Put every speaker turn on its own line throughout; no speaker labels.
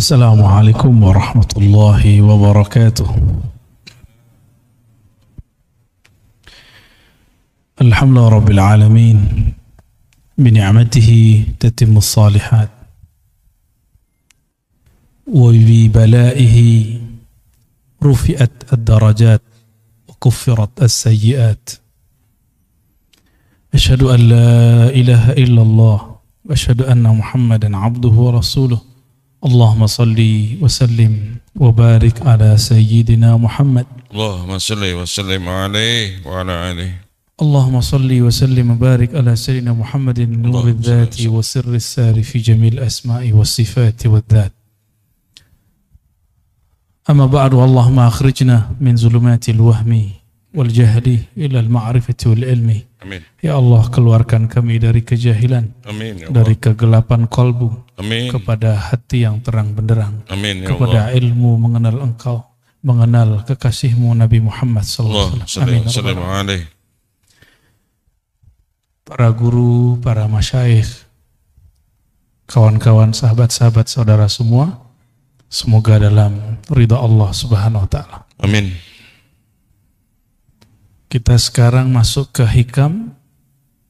السلام عليكم ورحمة الله وبركاته. الحمد لله رب العالمين بنعمته تتم الصالحات وببلائه رفعت الدرجات وكفرت السيئات. أشهد أن لا إله إلا الله وأشهد أن محمدا عبده ورسوله. اللهم صل وسلم وبارك على سيدنا محمد.
اللهم صل وسلم عليه وعلى آله.
اللهم صل وسلم وبارك على سيدنا محمد نور الذات وسر السار في جميع الأسماء والصفات والذات. أما بعد، اللهم أخرجنا من ظلمات الوهم والجهل إلى المعرفة والعلم.
Amin.
Ya Allah, keluarkan kami dari kejahilan,
Amin, ya
dari kegelapan kalbu,
Amin.
kepada hati yang terang benderang,
Amin, ya
kepada
Allah.
ilmu mengenal Engkau, mengenal kekasihmu Nabi Muhammad sallallahu alaihi wasallam. Amin. Para guru, para masyayikh, kawan-kawan, sahabat-sahabat, saudara semua, semoga dalam ridha Allah Subhanahu wa taala.
Amin.
Kita sekarang masuk ke hikam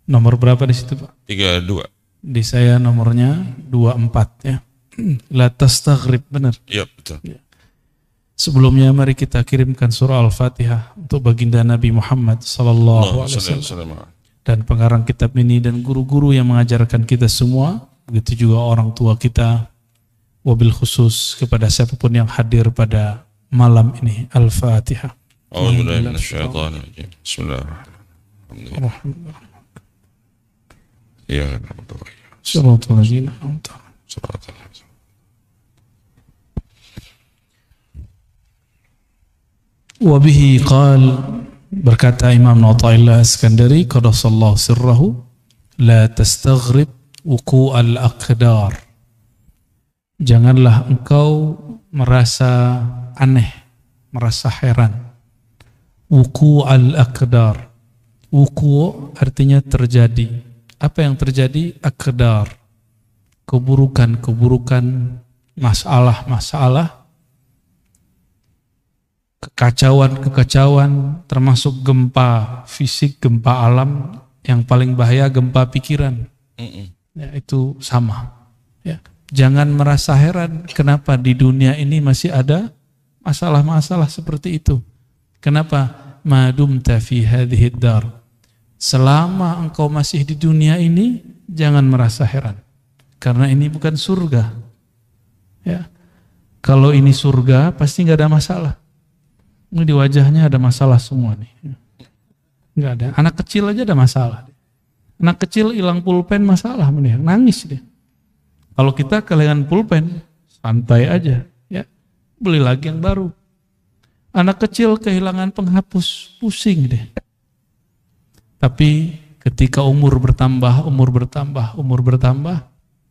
nomor berapa di situ, Pak?
32.
Di saya nomornya 24 ya. La tastaghrib, benar.
Iya, betul.
Sebelumnya mari kita kirimkan surah Al-Fatihah untuk baginda Nabi Muhammad sallallahu alaihi wasallam dan pengarang kitab ini dan guru-guru yang mengajarkan kita semua, begitu juga orang tua kita, wabil khusus kepada siapapun yang hadir pada malam ini. Al-Fatihah.
A'udzubillahi minasyaitonir rajim. Bismillahirrahmanirrahim. Ya Rabbal
Alamin. Wa bihi qal, berkata Imam Athaillah Iskandari qaddasallahu sirrahu, la tastaghrib wuqu'al aqdar. Janganlah engkau merasa aneh, merasa heran. Wuqu'al aqdar. Wuku' artinya terjadi. Apa yang terjadi? Aqdar. Keburukan-keburukan, masalah-masalah, kekacauan-kekacauan, termasuk gempa fisik, gempa alam, yang paling bahaya gempa pikiran. Ya, itu sama. Ya. Jangan merasa heran kenapa di dunia ini masih ada masalah-masalah seperti itu. Kenapa? Madumta fi hadhihi dar. Selama engkau masih di dunia ini, jangan merasa heran. Karena ini bukan surga. Ya. Kalau ini surga, pasti nggak ada masalah. Ini di wajahnya ada masalah semua nih. Nggak ada. Anak kecil aja ada masalah. Anak kecil hilang pulpen masalah, nangis dia. Kalau kita kehilangan pulpen, santai aja. Ya. Beli lagi yang baru. Anak kecil kehilangan penghapus, pusing deh. Tapi ketika umur bertambah,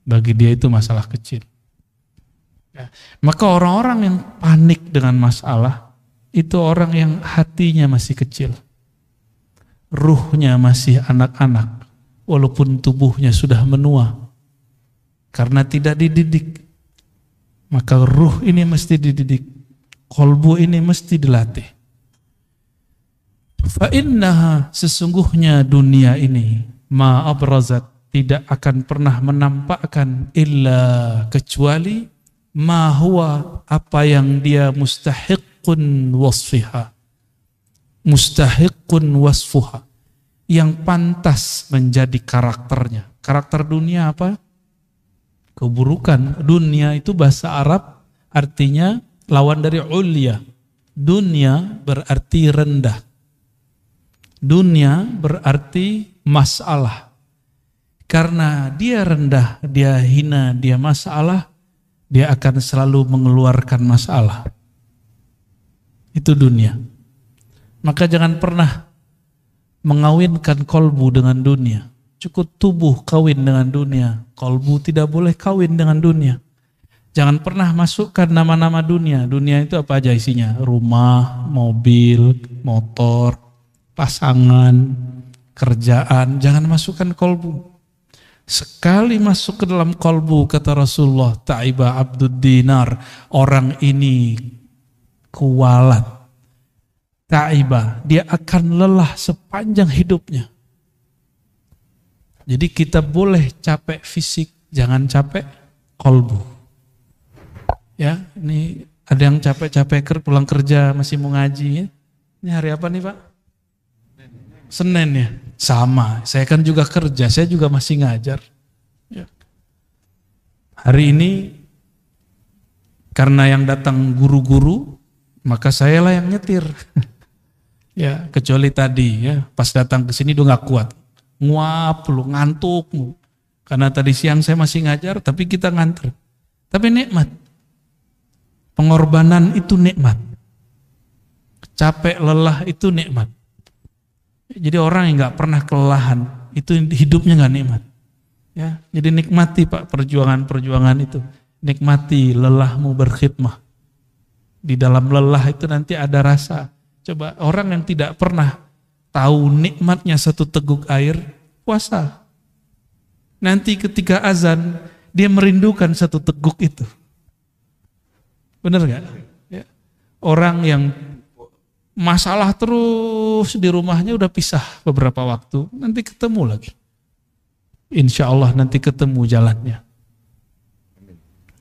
bagi dia itu masalah kecil. Ya. Maka orang-orang yang panik dengan masalah, itu orang yang hatinya masih kecil. Ruhnya masih anak-anak, walaupun tubuhnya sudah menua. Karena tidak dididik. Maka ruh ini mesti dididik. Qalbu ini mesti dilatih. Fa innaha, sesungguhnya dunia ini, ma abrazat, tidak akan pernah menampakkan illa kecuali ma huwa, apa yang dia mustahiqqun wasfiha. Mustahiqqun wasfuha, yang pantas menjadi karakternya. Karakter dunia apa? Keburukan. Dunia itu bahasa Arab artinya lawan dari ulya. Dunia berarti rendah. Dunia berarti masalah. Karena dia rendah, dia hina, dia masalah, dia akan selalu mengeluarkan masalah. Itu dunia. Maka jangan pernah mengawinkan kolbu dengan dunia. Cukup tubuh kawin dengan dunia. Kolbu tidak boleh kawin dengan dunia. Jangan pernah masukkan nama-nama dunia. Dunia itu apa aja isinya? Rumah, mobil, motor, pasangan, kerjaan. Jangan masukkan kolbu. Sekali masuk ke dalam kalbu, kata Rasulullah, ta'iba abdud dinar, orang ini kualat. Ta'iba, dia akan lelah sepanjang hidupnya. Jadi kita boleh capek fisik, jangan capek kalbu. Ya, ini ada yang capek-capek pulang kerja masih mau ngaji. Ya. Ini hari apa nih Pak? Senin ya. Sama, saya kan juga kerja, saya juga masih ngajar. Ya. Hari ini karena yang datang guru-guru, maka saya lah yang nyetir. Ya, kecuali tadi ya, pas datang ke sini udah nggak kuat, nguap lu, ngantuk lu. Karena tadi siang saya masih ngajar, tapi kita nganter. Tapi nikmat, pengorbanan itu nikmat, capek lelah itu nikmat. Jadi orang yang nggak pernah kelelahan itu hidupnya nggak nikmat. Ya, jadi nikmati Pak perjuangan-perjuangan itu. Nikmati lelahmu berkhidmah. Di dalam lelah itu nanti ada rasa. Coba orang yang tidak pernah tahu nikmatnya satu teguk air, puasa. Nanti ketika azan dia merindukan satu teguk itu. Benar nggak? Ya. Orang yang masalah terus di rumahnya udah pisah beberapa waktu, nanti ketemu lagi. Insya Allah nanti ketemu jalannya.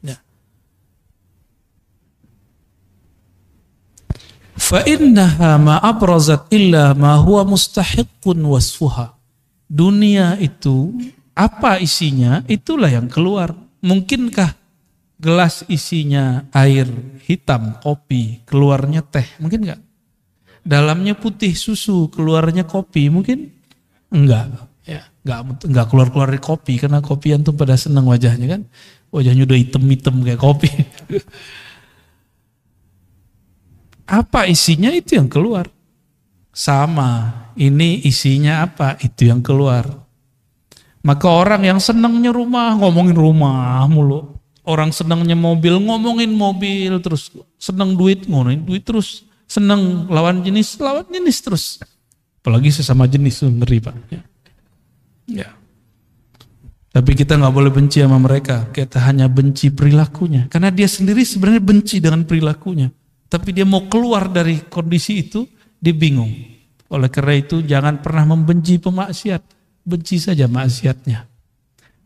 Ya. Fa innaha ma abrazat illa ma huwa mustahiqqun wasfuha. Dunia itu apa isinya, itulah yang keluar. Mungkinkah gelas isinya air hitam, kopi, keluarnya teh? Mungkin enggak? Dalamnya putih susu, keluarnya kopi, mungkin enggak, ya, enggak keluar dari kopi karena kopi antum pada senang wajahnya kan, wajahnya udah hitam kayak kopi. Apa isinya itu yang keluar. Sama, ini isinya apa itu yang keluar. Maka orang yang senangnya rumah ngomongin rumah mulu, orang senangnya mobil ngomongin mobil terus, senang duit ngomongin duit terus. Senang lawan jenis terus. Apalagi sesama jenis itu ngeri Pak. Ya. Ya. Tapi kita nggak boleh benci sama mereka. Kita hanya benci perilakunya. Karena dia sendiri sebenarnya benci dengan perilakunya. Tapi dia mau keluar dari kondisi itu, dia bingung. Oleh karena itu jangan pernah membenci pemaksiat. Benci saja maksiatnya.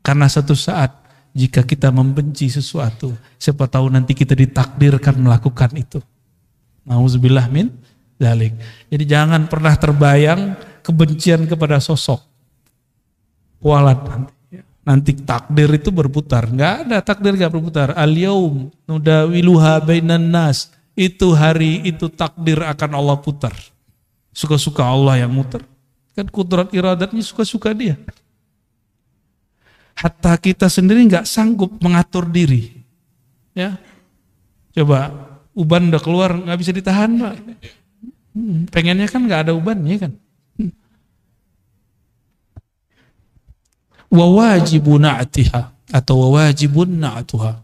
Karena satu saat jika kita membenci sesuatu, siapa tahu nanti kita ditakdirkan melakukan itu. Nauzubillah min dzalik. Jadi jangan pernah terbayang kebencian kepada sosok. Kualat nanti. Nanti takdir itu berputar. Enggak ada takdir enggak berputar. Al-yaum nudawiluha bainan nas. Itu hari itu takdir akan Allah putar. Suka-suka Allah yang muter. Kan kudrat iradatnya suka-suka dia. Hatta kita sendiri enggak sanggup mengatur diri. Ya. Coba uban udah keluar, nggak bisa ditahan Pak. Pengennya kan nggak ada ubannya kan. Wawajibun na'atiha atau wawajibun na'atuha.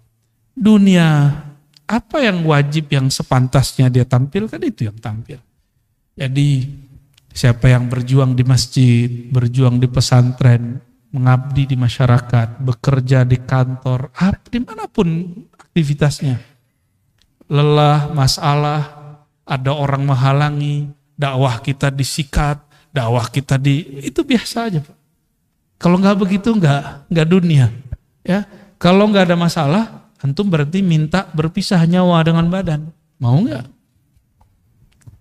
Dunia, apa yang wajib yang sepantasnya dia tampilkan itu yang tampil. Jadi siapa yang berjuang di masjid, berjuang di pesantren, mengabdi di masyarakat, bekerja di kantor, dimanapun aktivitasnya. Lelah, masalah, ada orang menghalangi, dakwah kita disikat, dakwah kita itu biasa aja Pak. Kalau nggak begitu nggak dunia, ya. Kalau nggak ada masalah, antum berarti minta berpisah nyawa dengan badan, mau nggak?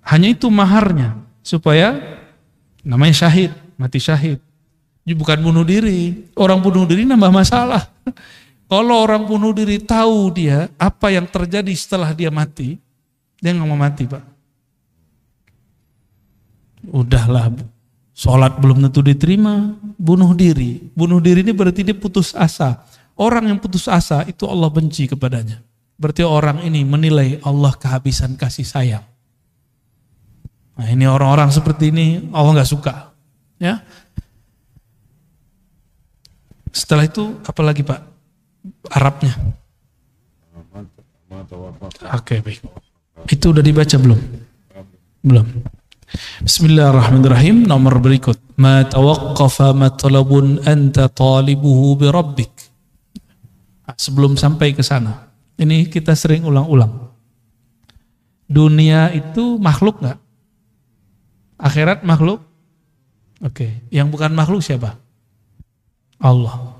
Hanya itu maharnya supaya namanya syahid, mati syahid. Bukan bunuh diri, orang bunuh diri nambah masalah. Kalau orang bunuh diri tahu dia apa yang terjadi setelah dia mati, dia nggak mau mati Pak. Udahlah, sholat belum tentu diterima, bunuh diri. Bunuh diri ini berarti dia putus asa. Orang yang putus asa itu Allah benci kepadanya. Berarti orang ini menilai Allah kehabisan kasih sayang. Nah ini orang-orang seperti ini Allah nggak suka. Ya. Setelah itu apa lagi Pak? Arabnya. Oke, baik. Itu udah dibaca belum? Belum. Bismillahirrahmanirrahim. Nomor berikut. Ma tawaqqafa matlabun anta talibuhu bi rabbik. Sebelum sampai ke sana, ini kita sering ulang-ulang. Dunia itu makhluk nggak? Akhirat makhluk? Oke. Yang bukan makhluk siapa? Allah.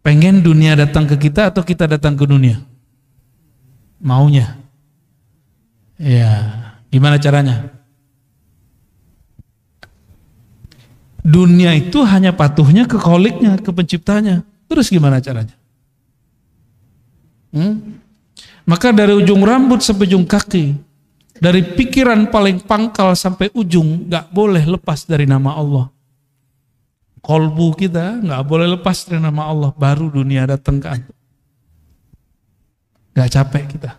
Pengen dunia datang ke kita atau kita datang ke dunia? Maunya. Ya. Gimana caranya? Dunia itu hanya patuhnya ke kholiknya, ke penciptanya. Terus gimana caranya? Maka dari ujung rambut sampai ujung kaki, dari pikiran paling pangkal sampai ujung, gak boleh lepas dari nama Allah. Kolbu kita gak boleh lepas dari nama Allah. Baru dunia datang ke antum. Gak capek kita.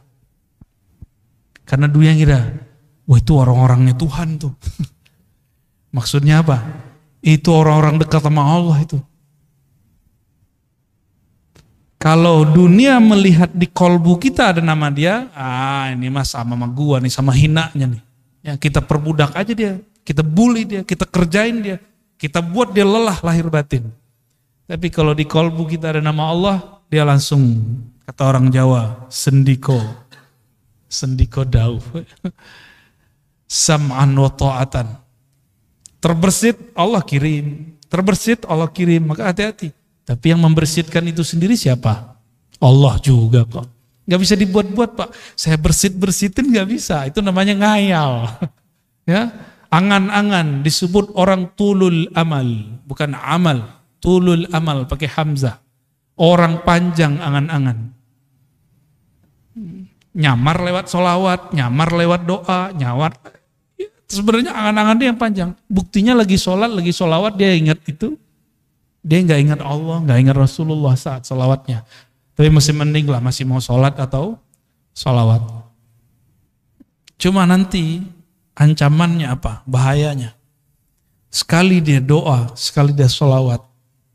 Karena dunia kira, wah itu orang-orangnya Tuhan tuh. Maksudnya apa? Itu orang-orang dekat sama Allah itu. Kalau dunia melihat di kolbu kita ada nama dia, ini mah sama gua nih, sama hinanya nih. Ya, kita perbudak aja dia, kita bully dia, kita kerjain dia, kita buat dia lelah lahir batin. Tapi kalau di kolbu kita ada nama Allah, dia langsung, kata orang Jawa, sendiko dauh. Sam'an wa ta'atan. Terbersit Allah kirim, terbersit Allah kirim, maka hati-hati. Tapi yang membersihkan itu sendiri siapa? Allah juga kok. Gak bisa dibuat-buat Pak. Saya bersihin gak bisa. Itu namanya ngayal. Ya, angan-angan disebut orang tulul amal, bukan amal. Tulul amal pakai hamzah. Orang panjang angan-angan. Nyamar lewat sholawat, nyamar lewat doa, nyawar. Sebenarnya angan-angan dia yang panjang. Buktinya lagi sholat, lagi sholawat dia ingat itu. Dia nggak ingat Allah, nggak ingat Rasulullah saat sholawatnya. Tapi masih mending lah, masih mau sholat atau sholawat. Cuma nanti ancamannya apa? Bahayanya. Sekali dia doa, sekali dia sholawat,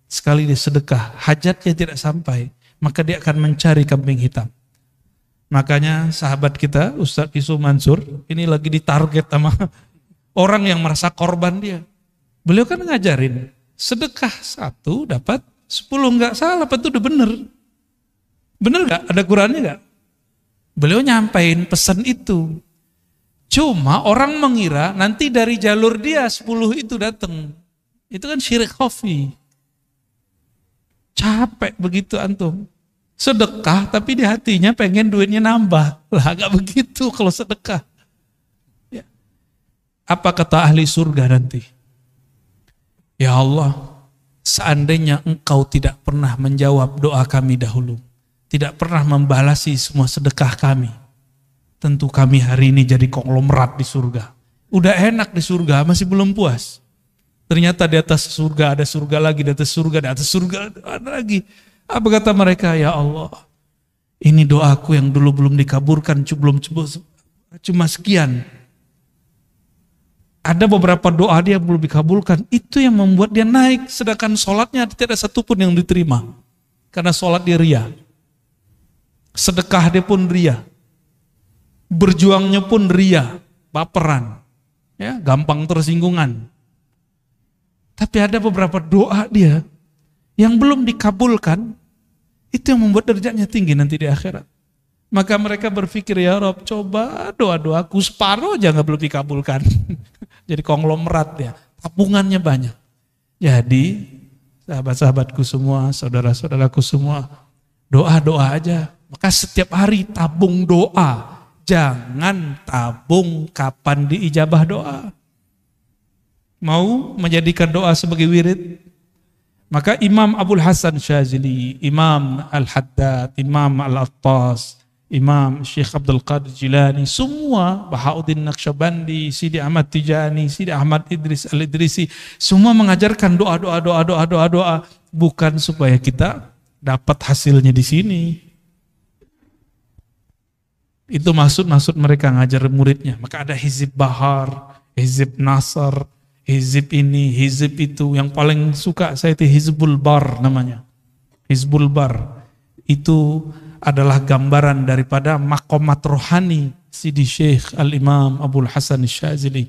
sekali dia sedekah, hajatnya tidak sampai, maka dia akan mencari kambing hitam. Makanya sahabat kita, Ustadz Isu Mansur, ini lagi ditarget sama orang yang merasa korban dia. Beliau kan ngajarin, sedekah 1 dapat 10, enggak salah, itu udah bener. Bener enggak? Ada Qurannya enggak? Beliau nyampain pesan itu. Cuma orang mengira nanti dari jalur dia 10 itu datang. Itu kan syirik khafi. Capek begitu antum. Sedekah tapi di hatinya pengen duitnya nambah. Lah enggak begitu kalau sedekah. Ya. Apa kata ahli surga nanti? Ya Allah, seandainya engkau tidak pernah menjawab doa kami dahulu, tidak pernah membalasi semua sedekah kami, tentu kami hari ini jadi konglomerat di surga. Udah enak di surga, masih belum puas. Ternyata di atas surga ada surga lagi, di atas surga ada lagi. Apa kata mereka? Ya Allah, ini doaku yang dulu belum dikabulkan, cuma sekian. Ada beberapa doa dia belum dikabulkan, itu yang membuat dia naik, sedangkan sholatnya tidak ada satupun yang diterima. Karena sholat dia ria. Sedekah dia pun ria. Berjuangnya pun ria, baperan. Ya, gampang tersinggungan. Tapi ada beberapa doa dia yang belum dikabulkan, itu yang membuat derajatnya tinggi nanti di akhirat. Maka mereka berpikir, ya Rob, coba doa-doaku separuh aja nggak belum dikabulkan. Jadi konglomerat ya, tabungannya banyak. Jadi sahabat-sahabatku semua, saudara-saudaraku semua, doa-doa aja. Maka setiap hari tabung doa. Jangan tabung kapan diijabah doa. Mau menjadikan doa sebagai wirid? Maka Imam Abul Hasan Syazili, Imam Al-Haddad, Imam Al-Attas, Imam Syekh Abdul Qadir Jilani, semua, Bahauddin Naqsyabandi, Sidi Ahmad Tijani, Sidi Ahmad Idris Al-Idrisi, semua mengajarkan doa, bukan supaya kita dapat hasilnya di sini. Itu maksud mereka ngajar muridnya. Maka ada Hizib Bahar, Hizib Nasr, Hizib ini, Hizib itu. Yang paling suka saya itu Hizbul Bar namanya. Hizbul Bar itu adalah gambaran daripada makomat rohani Sidi Syekh Al-Imam Abul Hasan Syazili.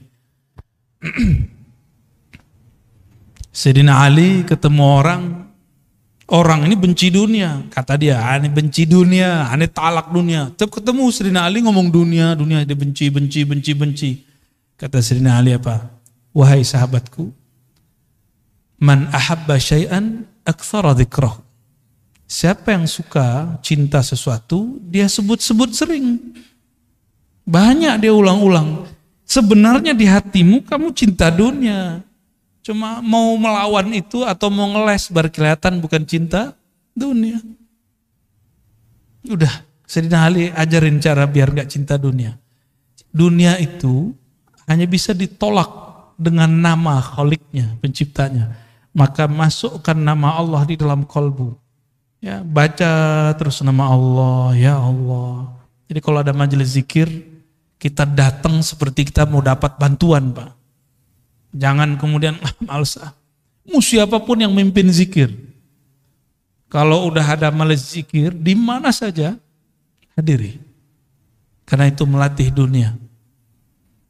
Sayyidina Ali ketemu orang ini benci dunia. Kata dia, ini benci dunia, ini talak dunia. Tiap ketemu Sayyidina Ali ngomong dunia, dia benci. Kata Sayyidina Ali apa? Wahai sahabatku, man ahabba syai'an aktsara dzikrahu. Siapa yang suka cinta sesuatu, dia sebut-sebut sering. Banyak dia ulang-ulang. Sebenarnya di hatimu kamu cinta dunia. Cuma mau melawan itu atau mau ngeles baru kelihatan bukan cinta dunia. Udah, Sayyidina Ali ajarin cara biar gak cinta dunia. Dunia itu hanya bisa ditolak dengan nama Khaliknya, penciptanya. Maka masukkan nama Allah di dalam kolbu. Ya, baca terus nama Allah, ya Allah. Jadi kalau ada majelis zikir, kita datang seperti kita mau dapat bantuan, Pak. Jangan kemudian males. Mau siapapun yang mimpin zikir. Kalau udah ada majelis zikir, di mana saja hadiri. Karena itu melatih dunia.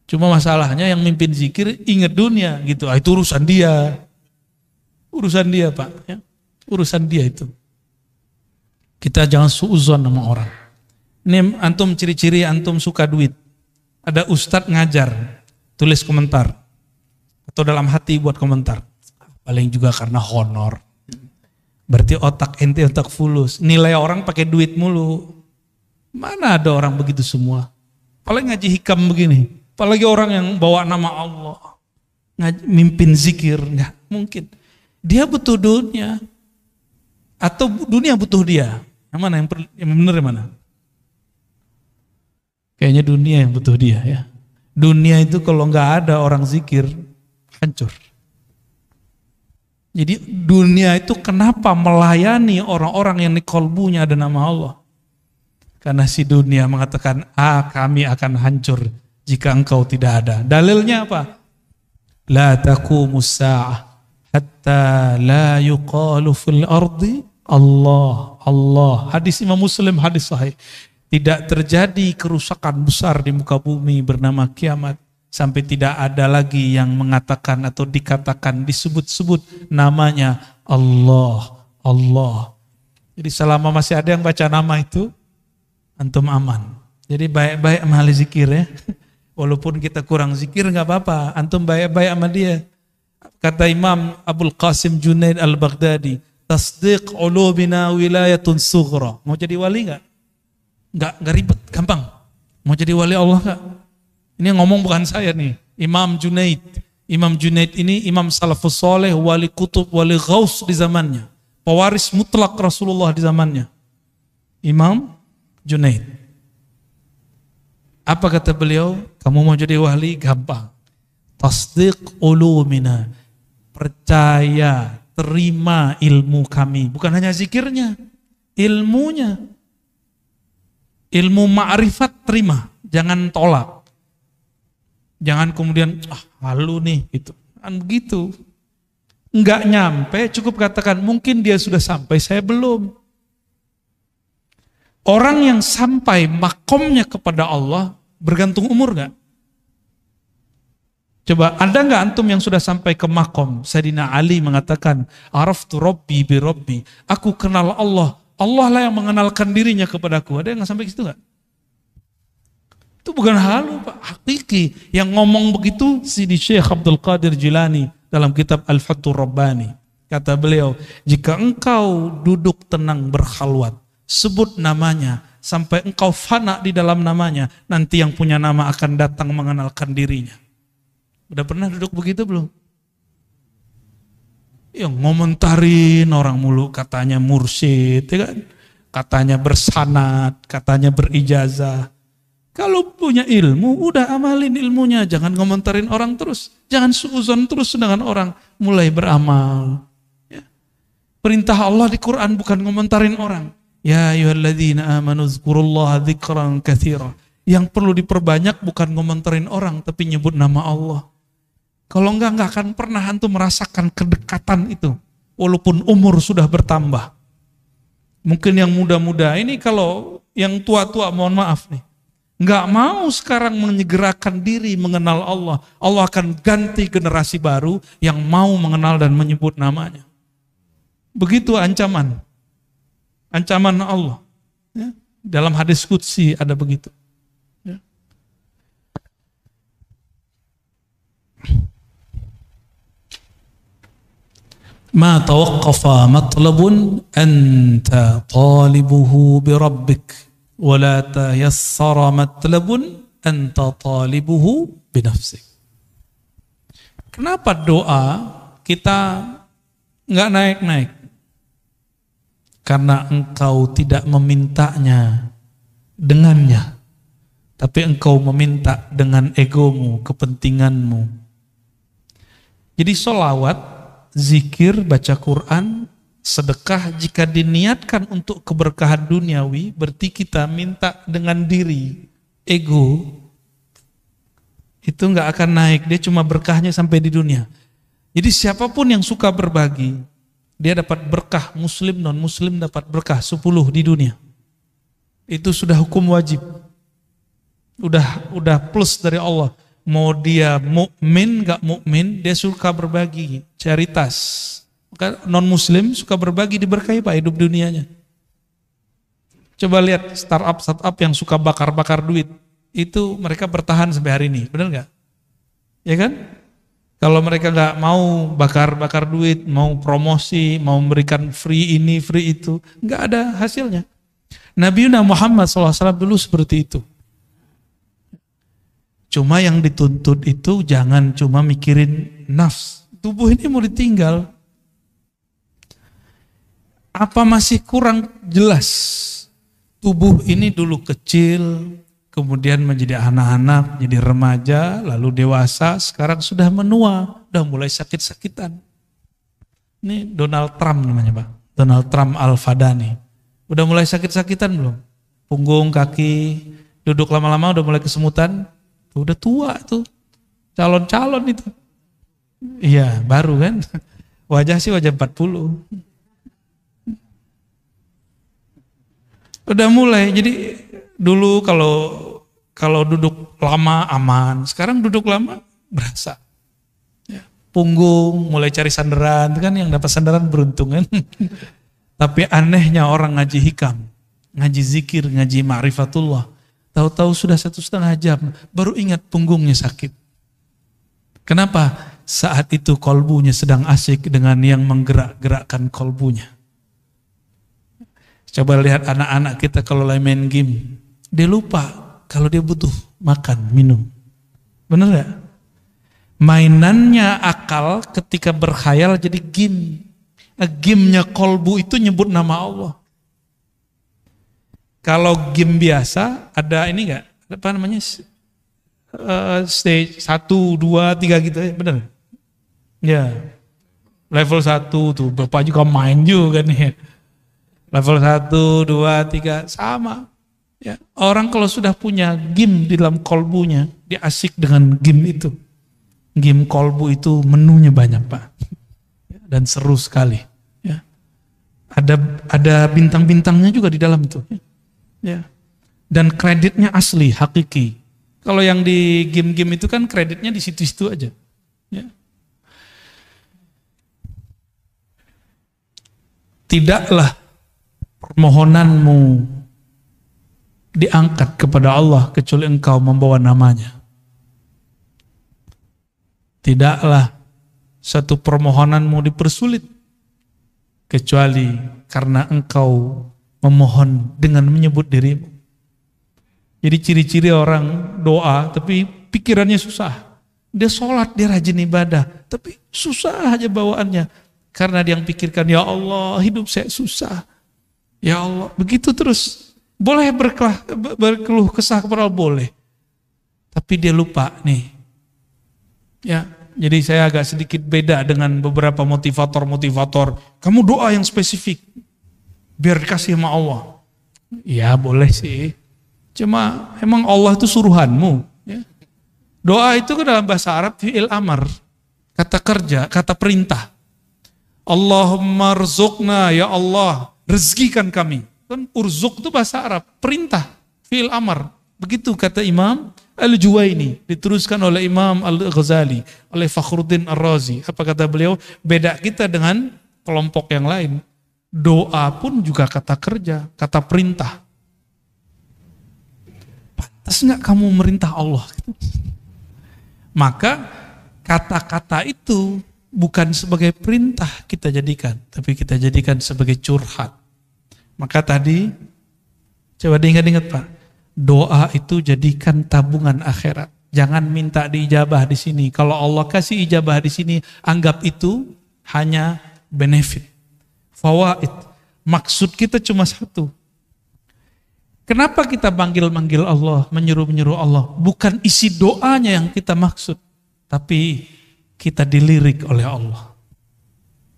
Cuma masalahnya yang mimpin zikir ingat dunia gitu. Itu urusan dia. Urusan dia, Pak, ya. Urusan dia itu. Kita jangan suuzon sama orang. Ini antum ciri-ciri antum suka duit. Ada ustadz ngajar, tulis komentar. Atau dalam hati buat komentar. Paling juga karena honor. Berarti otak ente otak fulus. Nilai orang pakai duit mulu. Mana ada orang begitu semua? Paling ngaji hikam begini. Apalagi orang yang bawa nama Allah. Mimpin zikir. Nggak mungkin. Dia butuh dunia. Atau dunia butuh dia. Yang mana? Yang benar yang mana? Kayaknya dunia yang butuh dia ya. Dunia itu kalau nggak ada orang zikir, hancur. Jadi dunia itu kenapa melayani orang-orang yang di kolbunya ada nama Allah? Karena si dunia mengatakan, kami akan hancur jika engkau tidak ada. Dalilnya apa? La taqumus sa'ah hatta la yuqalu fil ardi Allah, Allah. Hadis Imam Muslim, hadis sahih. Tidak terjadi kerusakan besar di muka bumi bernama kiamat sampai tidak ada lagi yang mengatakan atau dikatakan disebut-sebut namanya Allah, Allah. Jadi selama masih ada yang baca nama itu, antum aman. Jadi baik-baik sama ahli zikir ya. Walaupun kita kurang zikir nggak apa-apa, antum baik-baik sama dia. Kata Imam Abul Qasim Junaid Al-Baghdadi, tasdiq ulubina wilayatun sughra. Mau jadi wali nggak? Nggak ribet, gampang. Mau jadi wali Allah nggak? Ini yang ngomong bukan saya nih, Imam Junaid. Imam Junaid ini imam salafus soleh, wali kutub, wali ghaus di zamannya. Pewaris mutlak Rasulullah di zamannya. Imam Junaid. Apa kata beliau? Kamu mau jadi wali? Gampang. Tasdiq ulumina. Percaya, terima ilmu kami. Bukan hanya zikirnya, ilmunya. Ilmu ma'rifat terima, jangan tolak. Jangan kemudian, halu nih, gitu. Kan begitu. Enggak nyampe, cukup katakan, mungkin dia sudah sampai, saya belum. Orang yang sampai makomnya kepada Allah, bergantung umur enggak? Coba, ada enggak antum yang sudah sampai ke makom? Sayyidina Ali mengatakan, araftu rabbi bi rabbi. Aku kenal Allah. Allah lah yang mengenalkan dirinya kepadaku. Ada yang nggak sampai ke situ nggak? Itu bukan halu, Pak. Hakiki. Yang ngomong begitu Sidi Syekh Abdul Qadir Jilani dalam kitab Al-Fathur Rabbani. Kata beliau, jika engkau duduk tenang berkhalwat, sebut namanya sampai engkau fana di dalam namanya, nanti yang punya nama akan datang mengenalkan dirinya. Udah pernah duduk begitu belum? Yang ngomentarin orang mulu, katanya mursyid, ya kan? Katanya bersanad, katanya berijazah. Kalau punya ilmu, udah amalin ilmunya, jangan ngomentarin orang terus, jangan suuzon terus dengan orang, mulai beramal. Ya. Perintah Allah di Quran bukan ngomentarin orang. Ya ayyuhalladzina amanu dzkurullaha dzikran katsira. Yang perlu diperbanyak bukan ngomentarin orang, tapi nyebut nama Allah. Kalau enggak akan pernah antum merasakan kedekatan itu. Walaupun umur sudah bertambah. Mungkin yang muda-muda, ini kalau yang tua-tua mohon maaf nih. nggak mau sekarang menyegerakan diri mengenal Allah, Allah akan ganti generasi baru yang mau mengenal dan menyebut namanya. Begitu ancaman Allah. Ya. Dalam hadis qudsi ada begitu. Ya. Ma tawaqqafa matlabun anta talibuhu birabbik wa la tayassara matlabun anta talibuhu binafsik. Kenapa doa kita nggak naik-naik? Karena engkau tidak memintanya dengannya, tapi engkau meminta dengan egomu, kepentinganmu. Jadi sholawat, zikir, baca Quran, sedekah jika diniatkan untuk keberkahan duniawi, berarti kita minta dengan diri, ego, itu nggak akan naik, dia cuma berkahnya sampai di dunia. Jadi siapapun yang suka berbagi, dia dapat berkah, muslim, non-muslim dapat berkah 10 di dunia. Itu sudah hukum wajib. Udah plus dari Allah. Mau dia mukmin, gak mukmin, dia suka berbagi, charitas. Maka non-muslim suka berbagi, diberkahi Pak hidup dunianya. Coba lihat startup yang suka bakar-bakar duit. Itu mereka bertahan sampai hari ini, benar gak? Ya kan? Kalau mereka nggak mau bakar-bakar duit, mau promosi, mau memberikan free ini, free itu, nggak ada hasilnya. Nabi Muhammad SAW dulu seperti itu. Cuma yang dituntut itu jangan cuma mikirin nafs. Tubuh ini mau ditinggal. Apa masih kurang jelas? Tubuh ini dulu kecil, kemudian menjadi anak-anak, jadi remaja, lalu dewasa, sekarang sudah menua, sudah mulai sakit-sakitan. Ini Donald Trump namanya Pak, Donald Trump Al-Fadani. Udah mulai sakit-sakitan belum? Punggung, kaki, duduk lama-lama udah mulai kesemutan, udah tua tuh, calon-calon itu. Iya, baru kan, wajah sih wajah 40. Udah mulai, jadi dulu kalau duduk lama aman, sekarang duduk lama berasa. Ya, punggung mulai cari sandaran, kan yang dapat sandaran beruntung kan. Tapi anehnya orang ngaji hikam, ngaji zikir, ngaji ma'rifatullah, tahu-tahu sudah 1,5 jam baru ingat punggungnya sakit. Kenapa? Saat itu kolbunya sedang asik dengan yang menggerak-gerakkan kolbunya. Coba lihat anak-anak kita kalau lagi main game, dia lupa kalau dia butuh makan, minum. Benar gak? Mainannya akal ketika berkhayal jadi game. Gamenya kolbu itu nyebut nama Allah. Kalau game biasa ada ini gak? Apa namanya? Stage 1, 2, 3 gitu ya, benar? Ya. Level 1 tuh, Bapak juga main juga nih. Level 1, 2, 3 sama. Ya, orang kalau sudah punya game di dalam kolbunya, dia asik dengan game itu. Game kolbu itu menunya banyak Pak, dan seru sekali. Ya, ada bintang-bintangnya juga di dalam itu. Ya, dan kreditnya asli, hakiki. Kalau yang di game-game itu kan kreditnya di situ-situ aja. Ya. Tidaklah permohonanmu diangkat kepada Allah kecuali engkau membawa namanya. Tidaklah satu permohonanmu dipersulit kecuali karena engkau memohon dengan menyebut dirimu. Jadi ciri-ciri orang doa tapi pikirannya susah. Dia sholat, dia rajin ibadah, tapi susah aja bawaannya. Karena dia yang pikirkan, ya Allah hidup saya susah. Ya Allah, begitu terus. Boleh berkeluh kesah kepada Allah, boleh. Tapi dia lupa nih. Ya, jadi saya agak sedikit beda dengan beberapa motivator. Kamu doa yang spesifik, biar dikasih sama Allah. Ya boleh sih. Cuma emang Allah itu suruhanmu. Ya. Doa itu kan dalam bahasa Arab fi'il amar. Kata kerja, kata perintah. Allahumma rzuqna, ya Allah, rezekikan kami. Kan urzuk itu bahasa Arab, perintah, fi'il amar. Begitu kata Imam Al-Juwaini, diteruskan oleh Imam Al-Ghazali, oleh Fakhruddin Ar-Razi. Apa kata beliau? Beda kita dengan kelompok yang lain. Doa pun juga kata kerja, kata perintah. Pantas nggak kamu merintah Allah? Maka kata-kata itu bukan sebagai perintah kita jadikan, tapi kita jadikan sebagai curhat. Maka tadi, coba diingat-ingat Pak, doa itu jadikan tabungan akhirat. Jangan minta diijabah di sini. Kalau Allah kasih ijabah di sini, anggap itu hanya benefit, fawaid. Maksud kita cuma satu. Kenapa kita manggil-manggil Allah, menyuruh-menyuruh Allah? Bukan isi doanya yang kita maksud, tapi kita dilirik oleh Allah.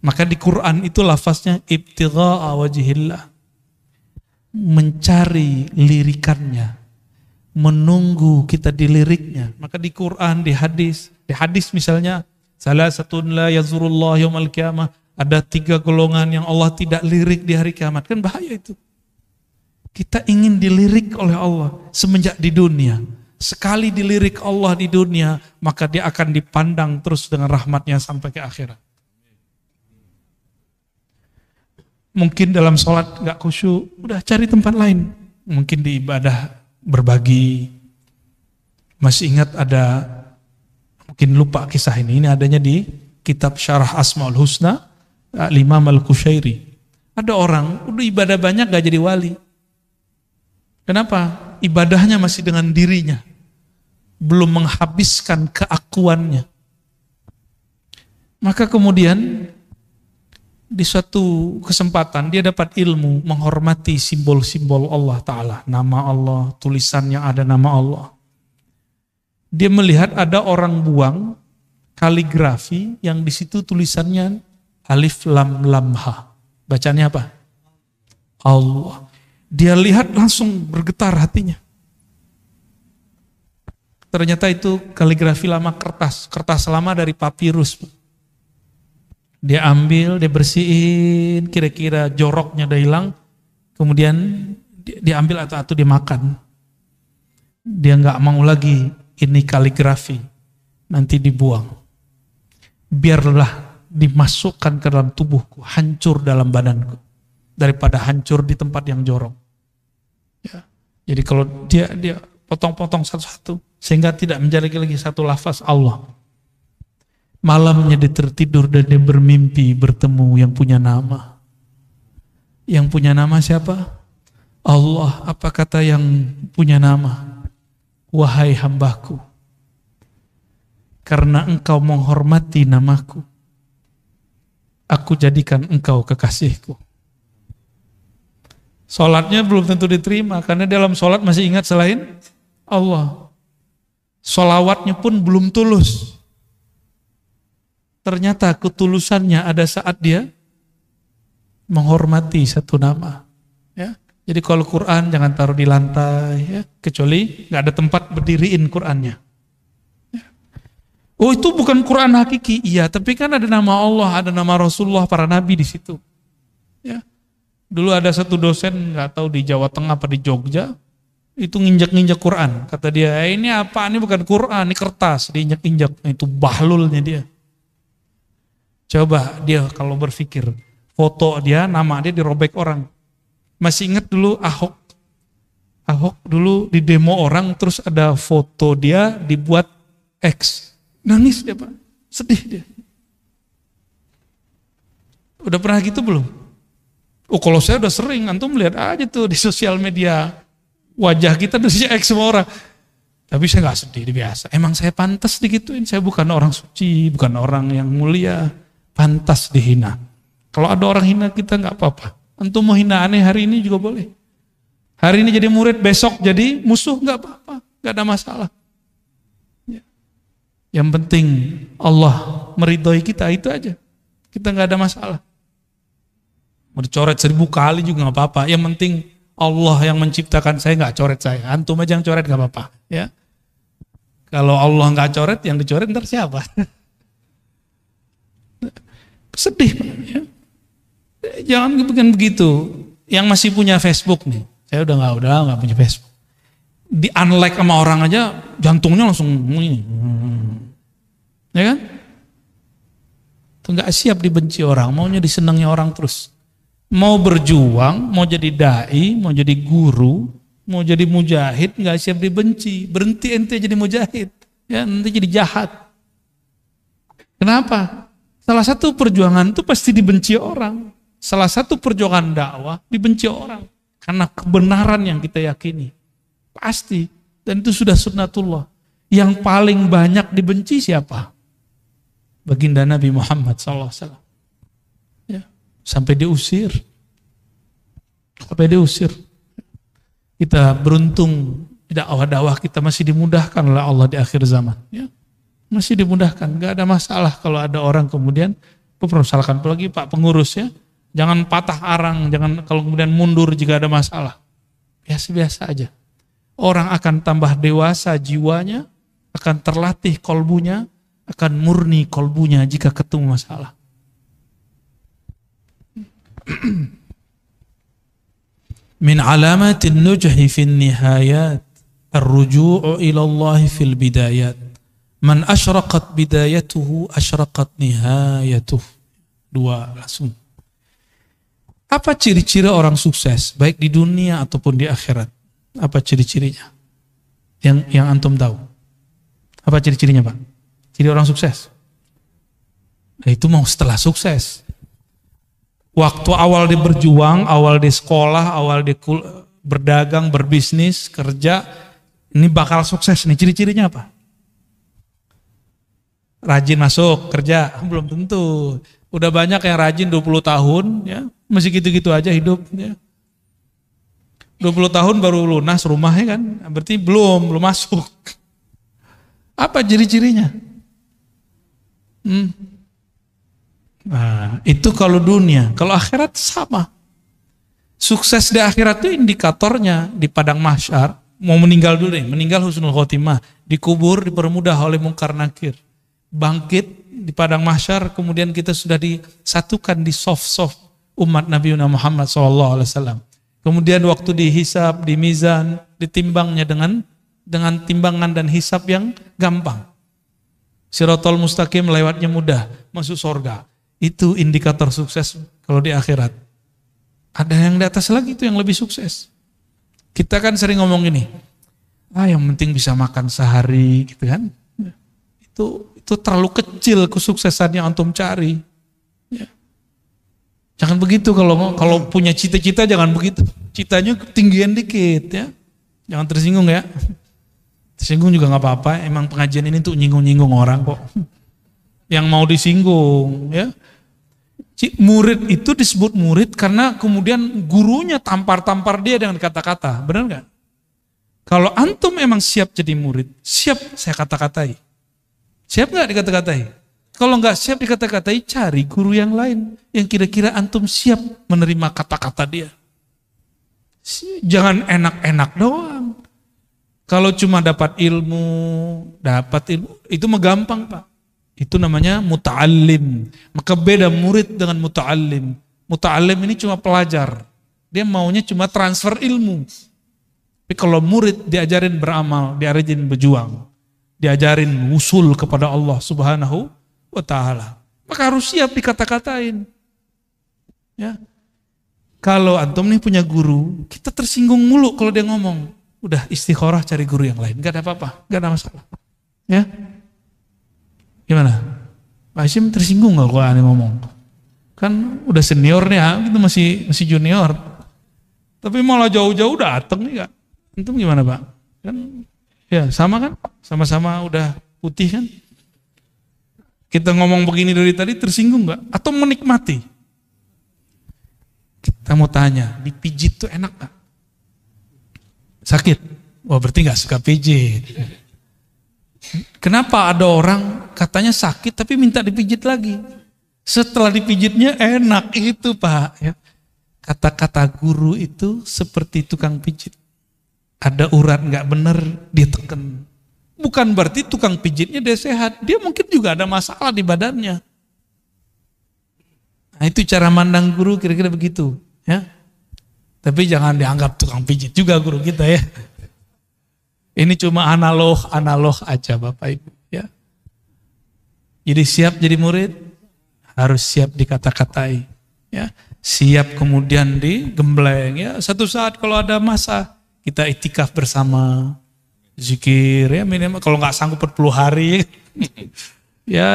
Maka di Quran itu lafaznya ibtigha'a wajhillah. Mencari lirikannya, menunggu kita diliriknya. Maka di Quran, di hadis misalnya, salah satu la yazurullah yaumal qiyamah, ada 3 golongan yang Allah tidak lirik di hari kiamat. Kan bahaya itu. Kita ingin dilirik oleh Allah semenjak di dunia. Sekali dilirik Allah di dunia, maka dia akan dipandang terus dengan rahmatnya sampai ke akhirat. Mungkin dalam sholat gak khusyuk, udah cari tempat lain. Mungkin di ibadah berbagi. Masih ingat ada, mungkin lupa kisah ini adanya di kitab Syarah Asmaul Husna, Imam Al-Qushairi. Ada orang, udah ibadah banyak gak jadi wali. Kenapa? Ibadahnya masih dengan dirinya. Belum menghabiskan keakuannya. Maka kemudian di suatu kesempatan dia dapat ilmu menghormati simbol-simbol Allah Ta'ala. Nama Allah, tulisan yang ada nama Allah. Dia melihat ada orang buang kaligrafi yang di situ tulisannya alif lam lam ha. Bacanya apa? Allah. Dia lihat langsung bergetar hatinya. Ternyata itu kaligrafi lama kertas lama dari papirus. Dia ambil, dia bersihin, kira-kira joroknya udah hilang, kemudian dia ambil atau dia makan. Dia nggak mau lagi ini kaligrafi, nanti dibuang. Biarlah dimasukkan ke dalam tubuhku, hancur dalam badanku, daripada hancur di tempat yang jorok. Ya. Jadi kalau dia potong-potong satu-satu, sehingga tidak menjadi lagi satu lafaz Allah. Malamnya dia tertidur dan dia bermimpi bertemu yang punya nama. Yang punya nama siapa? Allah. Apa kata yang punya nama? Wahai hambaku, karena engkau menghormati namaku, aku jadikan engkau kekasihku. Sholatnya belum tentu diterima, karena dalam sholat masih ingat selain Allah. Sholawatnya pun belum tulus. Ternyata ketulusannya ada saat dia menghormati satu nama. Ya. Jadi kalau Quran jangan taruh di lantai, ya, kecuali nggak ada tempat berdiriin Qurannya. Ya. Oh itu bukan Quran hakiki, iya, tapi kan ada nama Allah, ada nama Rasulullah, para nabi di situ. Ya. Dulu ada satu dosen, nggak tahu di Jawa Tengah apa di Jogja, itu nginjak-nginjak Quran. Kata dia, ini apa? Ini bukan Quran, ini kertas, diinjak-injak. Itu bahlulnya dia. Coba dia kalau berpikir, foto dia, nama dia dirobek orang. Masih ingat dulu Ahok? Ahok dulu di demo orang, terus ada foto dia dibuat X. Nangis dia Pak, sedih dia. Udah pernah gitu belum? Oh kalau saya udah sering, antum lihat aja tuh di sosial media, wajah kita udah X semua orang. Tapi saya gak sedih, biasa. Emang saya pantas digituin, saya bukan orang suci, bukan orang yang mulia. Pantas dihina. Kalau ada orang hina kita nggak apa-apa. Antum mau hina aneh hari ini juga boleh. Hari ini jadi murid, besok jadi musuh nggak apa-apa, nggak ada masalah. Ya. Yang penting Allah meridhoi kita, itu aja. Kita nggak ada masalah. Mau dicoret 1000 kali juga nggak apa-apa. Yang penting Allah yang menciptakan saya nggak coret saya. Antum aja yang coret nggak apa-apa. Ya. Kalau Allah nggak coret, yang dicoret ntar siapa? Sedih ya. Jangan bikin begitu. Yang masih punya Facebook nih, saya udah nggak punya Facebook. di unlike sama orang aja jantungnya langsung ini. Ya kan? Nggak siap dibenci orang, maunya disenangi orang terus. Mau berjuang, mau jadi dai, mau jadi guru, mau jadi mujahid, nggak siap dibenci. Berhenti ente jadi mujahid, ya nanti jadi jahat. Kenapa? Salah satu perjuangan itu pasti dibenci orang. Salah satu perjuangan dakwah dibenci orang. Karena kebenaran yang kita yakini. Pasti. Dan itu sudah sunnatullah. Yang paling banyak dibenci siapa? Baginda Nabi Muhammad SAW. Ya. Sampai diusir. Kita beruntung dakwah-dakwah kita masih dimudahkan oleh Allah di akhir zaman. Ya. Masih dimudahkan, nggak ada masalah kalau ada orang kemudian, misalkan apalagi Pak pengurus ya, jangan patah arang, jangan kalau kemudian mundur jika ada masalah. Biasa-biasa aja. Orang akan tambah dewasa jiwanya, akan terlatih kolbunya, akan murni kolbunya jika ketemu masalah. Min alamatin nujhi fin nihayat ar-ruju'u ila Allah fil bidayat. Man asyraqat bidayatuhu asyraqat nihayatuh. Dua langsung. Apa ciri-ciri orang sukses baik di dunia ataupun di akhirat? Apa ciri-cirinya? Yang antum tahu. Apa ciri-cirinya, Pak? Ciri orang sukses. Nah, itu mau setelah sukses. Waktu awal dia berjuang, awal dia sekolah, awal dia berdagang, berbisnis, kerja, ini bakal sukses nih. Ciri-cirinya apa? Rajin masuk kerja, belum tentu. Udah banyak yang rajin 20 tahun, ya masih gitu-gitu aja hidup. Ya. 20 tahun baru lunas rumahnya kan, berarti belum masuk. Apa ciri-cirinya? Nah, itu kalau dunia. Kalau akhirat sama. Sukses di akhirat itu indikatornya di padang mahsyar. Mau meninggal dulu nih, meninggal husnul khotimah, dikubur, dipermudah oleh mungkar nakir. Bangkit di padang mahsyar, kemudian kita sudah disatukan di soft umat Nabi Muhammad SAW. Kemudian waktu dihisab, di mizan, ditimbangnya dengan timbangan dan hisab yang gampang. Siratal mustaqim lewatnya mudah, masuk surga. Itu indikator sukses kalau di akhirat. Ada yang di atas lagi itu yang lebih sukses. Kita kan sering ngomong gini, yang penting bisa makan sehari gitu kan. Itu terlalu kecil kesuksesan yang antum cari. Ya. Jangan begitu kalau punya cita-cita, jangan begitu. Citanya ketinggian dikit ya. Jangan tersinggung ya. Tersinggung juga nggak apa-apa. Emang pengajian ini tuh nyinggung-nyinggung orang kok. Yang mau disinggung ya. Murid itu disebut murid karena kemudian gurunya tampar-tampar dia dengan kata-kata. Benar nggak? Kalau antum emang siap jadi murid, siap saya kata-katai. Siap nggak dikata-katai? Kalau nggak siap dikata-katai, cari guru yang lain yang kira-kira antum siap menerima kata-kata dia. Jangan enak-enak doang. Kalau cuma dapat ilmu, itu mah gampang Pak. Itu namanya muta'allim. Maka beda murid dengan muta'allim. Muta'allim ini cuma pelajar. Dia maunya cuma transfer ilmu. Tapi kalau murid diajarin beramal, diajarin berjuang. Diajarin usul kepada Allah Subhanahu wa ta'ala. Maka harus siap dikata-katain. Ya. Kalau antum nih punya guru, kita tersinggung mulu kalau dia ngomong. Udah istikharah cari guru yang lain. Gak ada apa-apa, gak ada masalah. Ya. Gimana? Pak Hashim tersinggung gak kalau aneh ngomong? Kan udah senior nih, kita masih junior. Tapi malah jauh-jauh dateng nih Kak. Antum gimana Pak? Kan ya sama kan? Sama-sama udah putih kan? Kita ngomong begini dari tadi tersinggung gak? Atau menikmati? Kita mau tanya, dipijit tuh enak gak? Sakit? Wah berarti gak suka pijit. Kenapa ada orang katanya sakit tapi minta dipijit lagi? Setelah dipijitnya enak itu Pak. Ya. Kata-kata guru itu seperti tukang pijit. Ada urat gak benar, dia tekan. Bukan berarti tukang pijitnya dia sehat. Dia mungkin juga ada masalah di badannya. Nah itu cara mandang guru kira-kira begitu. Ya. Tapi jangan dianggap tukang pijit juga guru kita ya. Ini cuma analog aja Bapak Ibu ya. Jadi siap jadi murid harus siap dikata-katai ya. Siap kemudian digembleng ya. Satu saat kalau ada masa kita itikaf bersama, zikir ya minimal kalau nggak sanggup 40 hari ya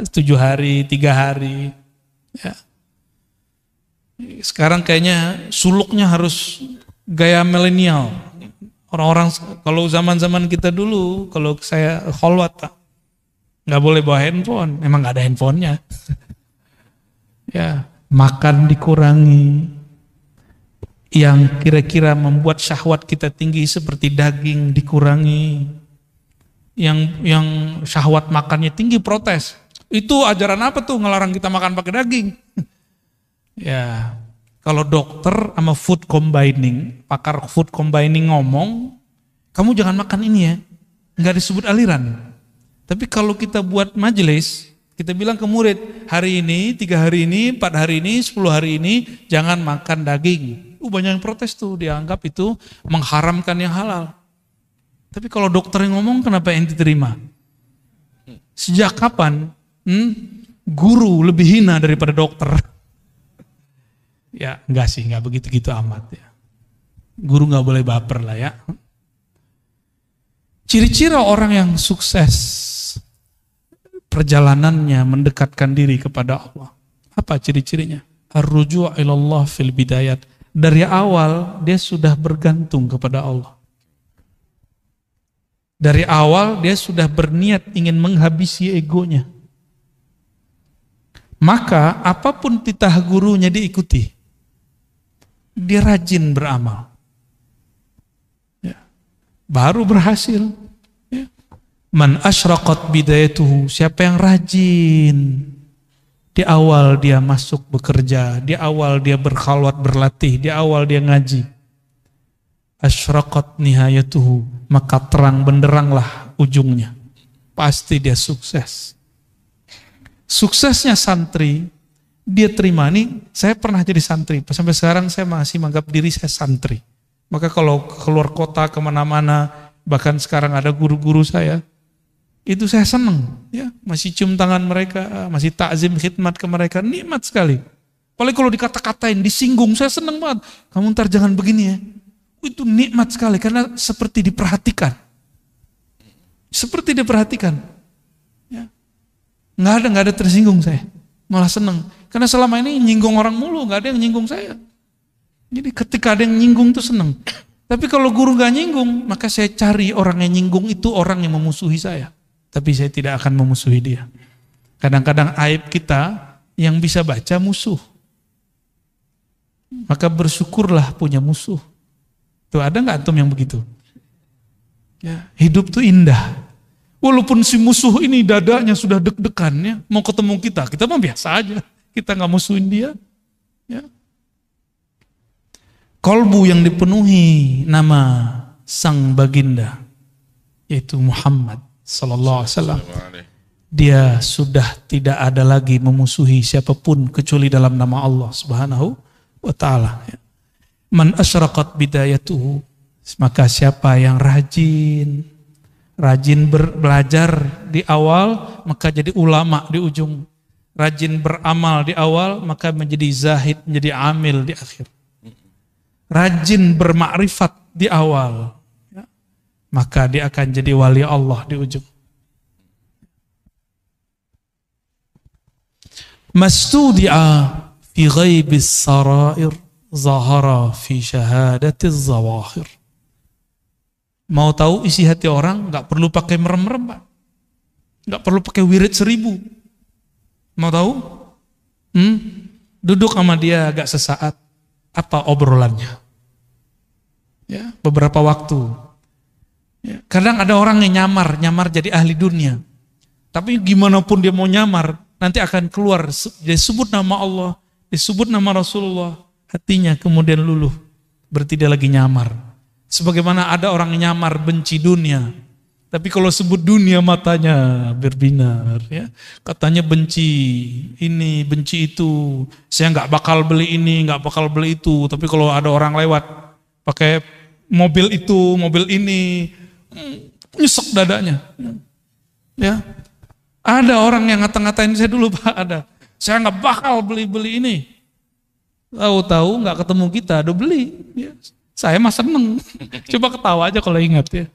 7 hari, 3 hari ya. Sekarang kayaknya suluknya harus gaya milenial. Orang-orang kalau zaman-zaman kita dulu, kalau saya kholwat nggak boleh bawa handphone, emang nggak ada handphonenya. Ya, makan dikurangi. Yang kira-kira membuat syahwat kita tinggi seperti daging dikurangi. Yang syahwat makannya tinggi protes. Itu ajaran apa tuh ngelarang kita makan pakai daging? Ya. Kalau dokter sama food combining, pakar food combining ngomong, kamu jangan makan ini ya, nggak disebut aliran. Tapi kalau kita buat majelis, kita bilang ke murid, hari ini, 3 hari ini, 4 hari ini, 10 hari ini, jangan makan daging. Banyak yang protes tuh, dianggap itu mengharamkan yang halal. Tapi kalau dokter yang ngomong, kenapa yang diterima? Sejak kapan guru lebih hina daripada dokter? Ya enggak sih, enggak begitu-gitu amat ya. Guru enggak boleh baper lah ya. Ciri-ciri orang yang sukses perjalanannya mendekatkan diri kepada Allah. Apa ciri-cirinya? Ar-ruju' ilallah fil bidayat. Dari awal dia sudah bergantung kepada Allah. Dari awal dia sudah berniat ingin menghabisi egonya. Maka apapun titah gurunya diikuti. Dia rajin beramal. Ya. Baru berhasil. Ya. Man asyraqat bidayatuhu, siapa yang rajin. Di awal dia masuk bekerja, di awal dia berkhalwat berlatih, di awal dia ngaji. Asyraqat nihayatuhu, maka terang benderanglah ujungnya. Pasti dia sukses. Suksesnya santri, dia terima nih, saya pernah jadi santri, sampai sekarang saya masih menganggap diri saya santri. Maka kalau keluar kota kemana-mana, bahkan sekarang ada guru-guru saya, itu saya senang, ya, masih cium tangan mereka, masih takzim khidmat ke mereka, nikmat sekali. Apalagi kalau dikata-katain, disinggung, saya senang banget. Kamu ntar jangan begini ya, itu nikmat sekali karena seperti diperhatikan, seperti diperhatikan. Ya. Nggak ada tersinggung saya. Malah senang. Karena selama ini nyinggung orang mulu, gak ada yang nyinggung saya. Jadi ketika ada yang nyinggung tuh senang. Tapi kalau guru gak nyinggung, maka saya cari orang yang nyinggung itu orang yang memusuhi saya. Tapi saya tidak akan memusuhi dia. Kadang-kadang aib kita yang bisa baca musuh. Maka bersyukurlah punya musuh. Tuh ada gak antum yang begitu? Ya, hidup tuh indah. Walaupun si musuh ini dadanya sudah deg-degan ya, mau ketemu kita mah biasa aja. Kita nggak musuhin dia. Ya. Kolbu yang dipenuhi nama sang baginda, yaitu Muhammad Sallallahu Alaihi Wasallam. Dia sudah tidak ada lagi memusuhi siapapun kecuali dalam nama Allah Subhanahu wa Ta'ala. Ya. Man asyraqat bidayatuhu, maka siapa yang rajin belajar di awal, maka jadi ulama di ujung. Rajin beramal di awal, maka menjadi zahid, menjadi amil di akhir. Rajin bermakrifat di awal, ya, maka dia akan jadi wali Allah di ujung. Mastudi'a fi ghaibis sarair, zahara fi syahadatiz zawahir. Mau tahu isi hati orang, nggak perlu pakai merem-merem, Pak. Nggak perlu pakai wirid 1000. Mau tahu? Duduk sama dia agak sesaat. Apa obrolannya? Ya, beberapa waktu. Ya, kadang ada orang yang nyamar jadi ahli dunia. Tapi gimana pun dia mau nyamar, nanti akan keluar. Dia sebut nama Allah, disebut nama Rasulullah. Hatinya kemudian luluh. Berarti dia lagi nyamar. Sebagaimana ada orang nyamar benci dunia, tapi kalau sebut dunia matanya berbinar, ya. Katanya benci ini, benci itu. Saya nggak bakal beli ini, nggak bakal beli itu. Tapi kalau ada orang lewat pakai mobil itu, mobil ini, nyesek dadanya. Ya, ada orang yang ngata-ngatain saya dulu Pak, ada. Saya nggak bakal beli ini. Tahu-tahu nggak ketemu kita, udah beli. Ya, saya mah seneng. Coba ketawa aja kalau ingat ya.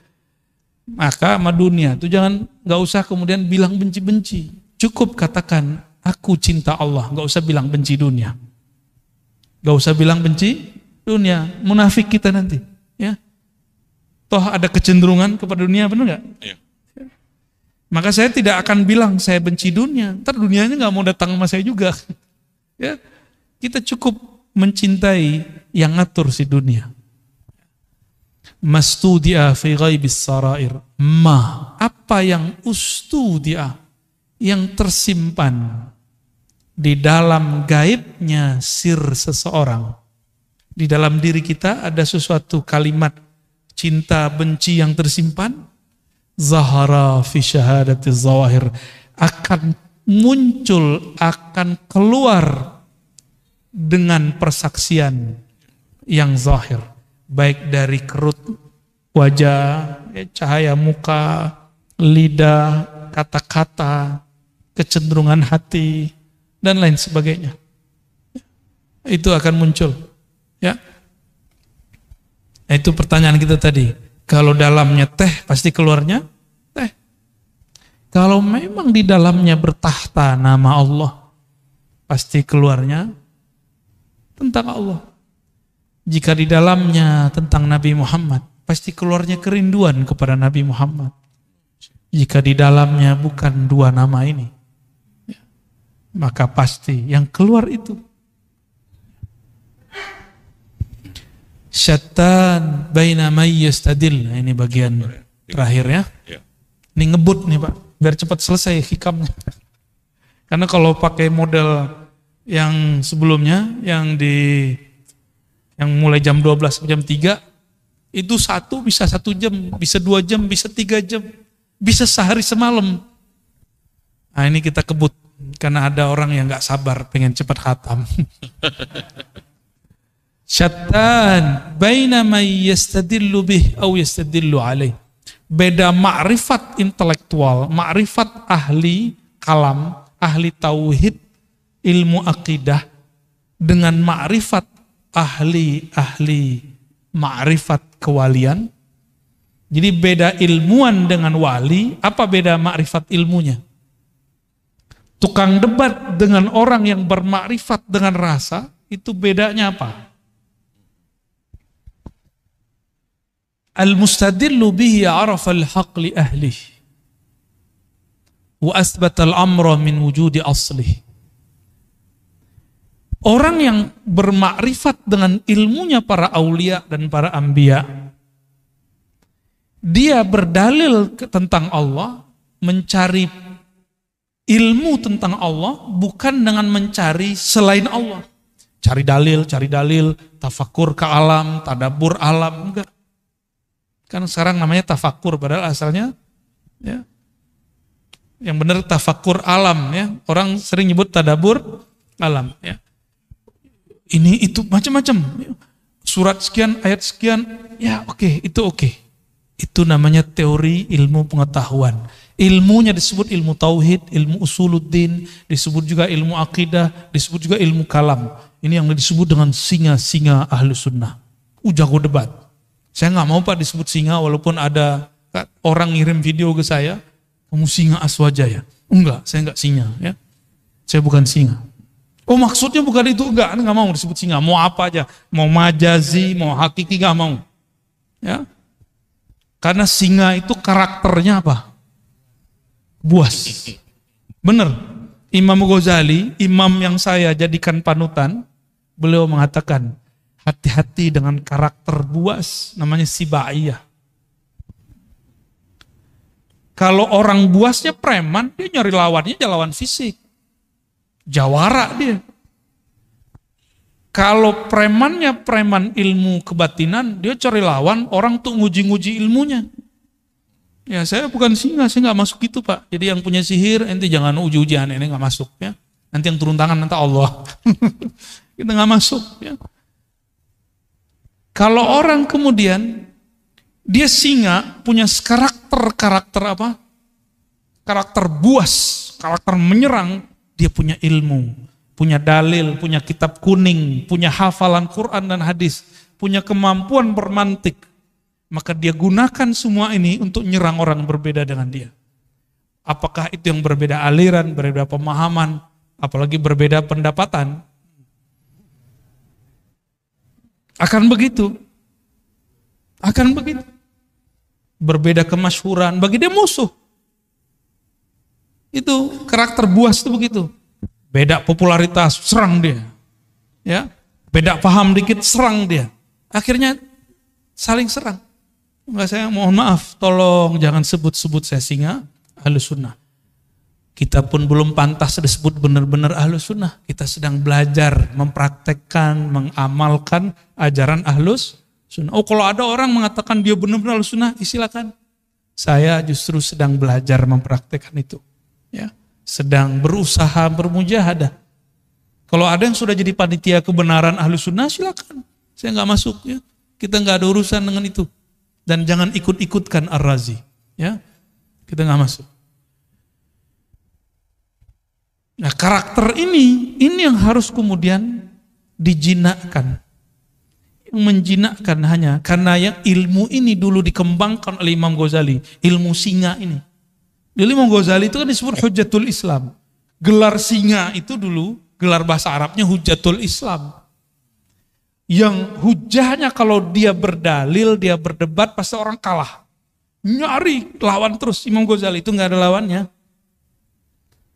Maka sama dunia itu jangan, nggak usah kemudian bilang benci-benci. Cukup katakan aku cinta Allah, nggak usah bilang benci dunia. Nggak usah bilang benci dunia, munafik kita nanti. Ya, toh ada kecenderungan kepada dunia, benar nggak? Iya. Maka saya tidak akan bilang saya benci dunia. Ntar dunianya nggak mau datang sama saya juga. Ya, kita cukup mencintai yang ngatur si dunia. Mastudia fi ghaibis sarair. Apa yang ustudia, yang tersimpan di dalam gaibnya sir seseorang. Di dalam diri kita ada sesuatu kalimat cinta benci yang tersimpan. Zahara fi syahadati zawahir, akan muncul, akan keluar dengan persaksian yang zahir, baik dari kerut wajah, cahaya muka, lidah, kata-kata, kecenderungan hati, dan lain sebagainya. Itu akan muncul. Ya, itu pertanyaan kita tadi. Kalau dalamnya teh, pasti keluarnya teh. Kalau memang di dalamnya bertahta nama Allah, pasti keluarnya tentang Allah. Jika di dalamnya tentang Nabi Muhammad, pasti keluarnya kerinduan kepada Nabi Muhammad. Jika di dalamnya bukan dua nama ini, maka pasti yang keluar itu syattan baina may yastadil. Nah, ini bagian terakhir ya. Ini ngebut nih Pak, biar cepat selesai hikamnya. Karena kalau pakai model yang sebelumnya, yang mulai jam 12 sampai jam 3, itu satu bisa 1 jam, bisa 2 jam, bisa 3 jam, bisa sehari semalam. Nah ini kita kebut, karena ada orang yang gak sabar pengen cepat khatam. Syattan baina may yastadillu bih aw yastadillu alaih. Beda ma'rifat intelektual, ma'rifat ahli kalam, ahli tauhid, ilmu akidah, dengan ma'rifat ahli ma'rifat kewalian. Jadi beda ilmuwan dengan wali. Apa beda ma'rifat ilmunya? Tukang debat dengan orang yang bermakrifat dengan rasa, itu bedanya apa? Al-mustadillu bihi arafa al-haq li ahlih wa asbata al-amra min wujudi aslih. Orang yang bermakrifat dengan ilmunya para aulia dan para anbiya, dia berdalil tentang Allah, mencari ilmu tentang Allah bukan dengan mencari selain Allah. Cari dalil, tafakur ke alam, tadabbur alam, enggak. Kan sekarang namanya tafakur, padahal asalnya ya, yang benar tafakur alam ya. Orang sering nyebut tadabbur alam ya. Ini itu macam-macam. Surat sekian, ayat sekian, ya oke, itu oke. Itu namanya teori ilmu pengetahuan. Ilmunya disebut ilmu tauhid, ilmu usuluddin, disebut juga ilmu akidah, disebut juga ilmu kalam. Ini yang disebut dengan singa-singa ahlu sunnah. Jago debat. Saya nggak mau Pak disebut singa, walaupun ada orang ngirim video ke saya, kamu singa Aswajaya. Enggak, saya nggak singa ya. Saya bukan singa. Oh maksudnya bukan itu, enggak mau disebut singa. Mau apa aja, mau majazi, mau hakiki, nggak mau. Ya, karena singa itu karakternya apa? Buas. Bener. Imam Ghazali, imam yang saya jadikan panutan, beliau mengatakan, hati-hati dengan karakter buas, namanya sibaiyah. Kalau orang buasnya preman, dia nyari lawannya lawan fisik. Jawara dia. Kalau premannya preman ilmu kebatinan, dia cari lawan orang tuh nguji-nguji ilmunya. Ya saya bukan singa, saya nggak masuk gitu Pak. Jadi yang punya sihir, ente jangan uji-ujian, ini nggak masuk ya. Nanti yang turun tangan nanti Allah. Kita nggak masuk ya. Kalau orang kemudian Dia singa punya karakter apa? Karakter buas, karakter menyerang. Dia punya ilmu, punya dalil, punya kitab kuning, punya hafalan Quran dan hadis, punya kemampuan bermantik. Maka dia gunakan semua ini untuk nyerang orang berbeda dengan dia. Apakah itu yang berbeda aliran, berbeda pemahaman, apalagi berbeda pendapatan? Akan begitu. Berbeda kemasyhuran, bagi dia musuh. Itu karakter buas itu begitu. Beda popularitas, serang dia. Ya, beda paham dikit, serang dia. Akhirnya saling serang. Enggak, saya mohon maaf, tolong jangan sebut-sebut saya singa Ahlus Sunnah. Kita pun belum pantas disebut benar-benar Ahlus Sunnah. Kita sedang belajar, mempraktekkan, mengamalkan ajaran Ahlus Sunnah. Oh, kalau ada orang mengatakan dia benar-benar Ahlus Sunnah, silakan. Saya justru sedang belajar mempraktekkan itu. Ya, sedang berusaha bermujahadah. Kalau ada yang sudah jadi panitia kebenaran Ahlus Sunnah, silakan. Saya nggak masuk, ya. Kita nggak ada urusan dengan itu. Dan jangan ikut-ikutkan Ar-Razi, ya. Kita nggak masuk. Nah, karakter ini yang harus kemudian dijinakkan. Yang menjinakkan hanya karena yang ilmu ini dulu dikembangkan oleh Imam Ghazali, ilmu singa ini. Dulu Imam Ghazali itu kan disebut Hujjatul Islam. Gelar singa itu dulu, gelar bahasa Arabnya Hujjatul Islam. Yang hujahnya kalau dia berdalil, dia berdebat, pasti orang kalah. Nyari lawan terus. Imam Ghazali itu nggak ada lawannya.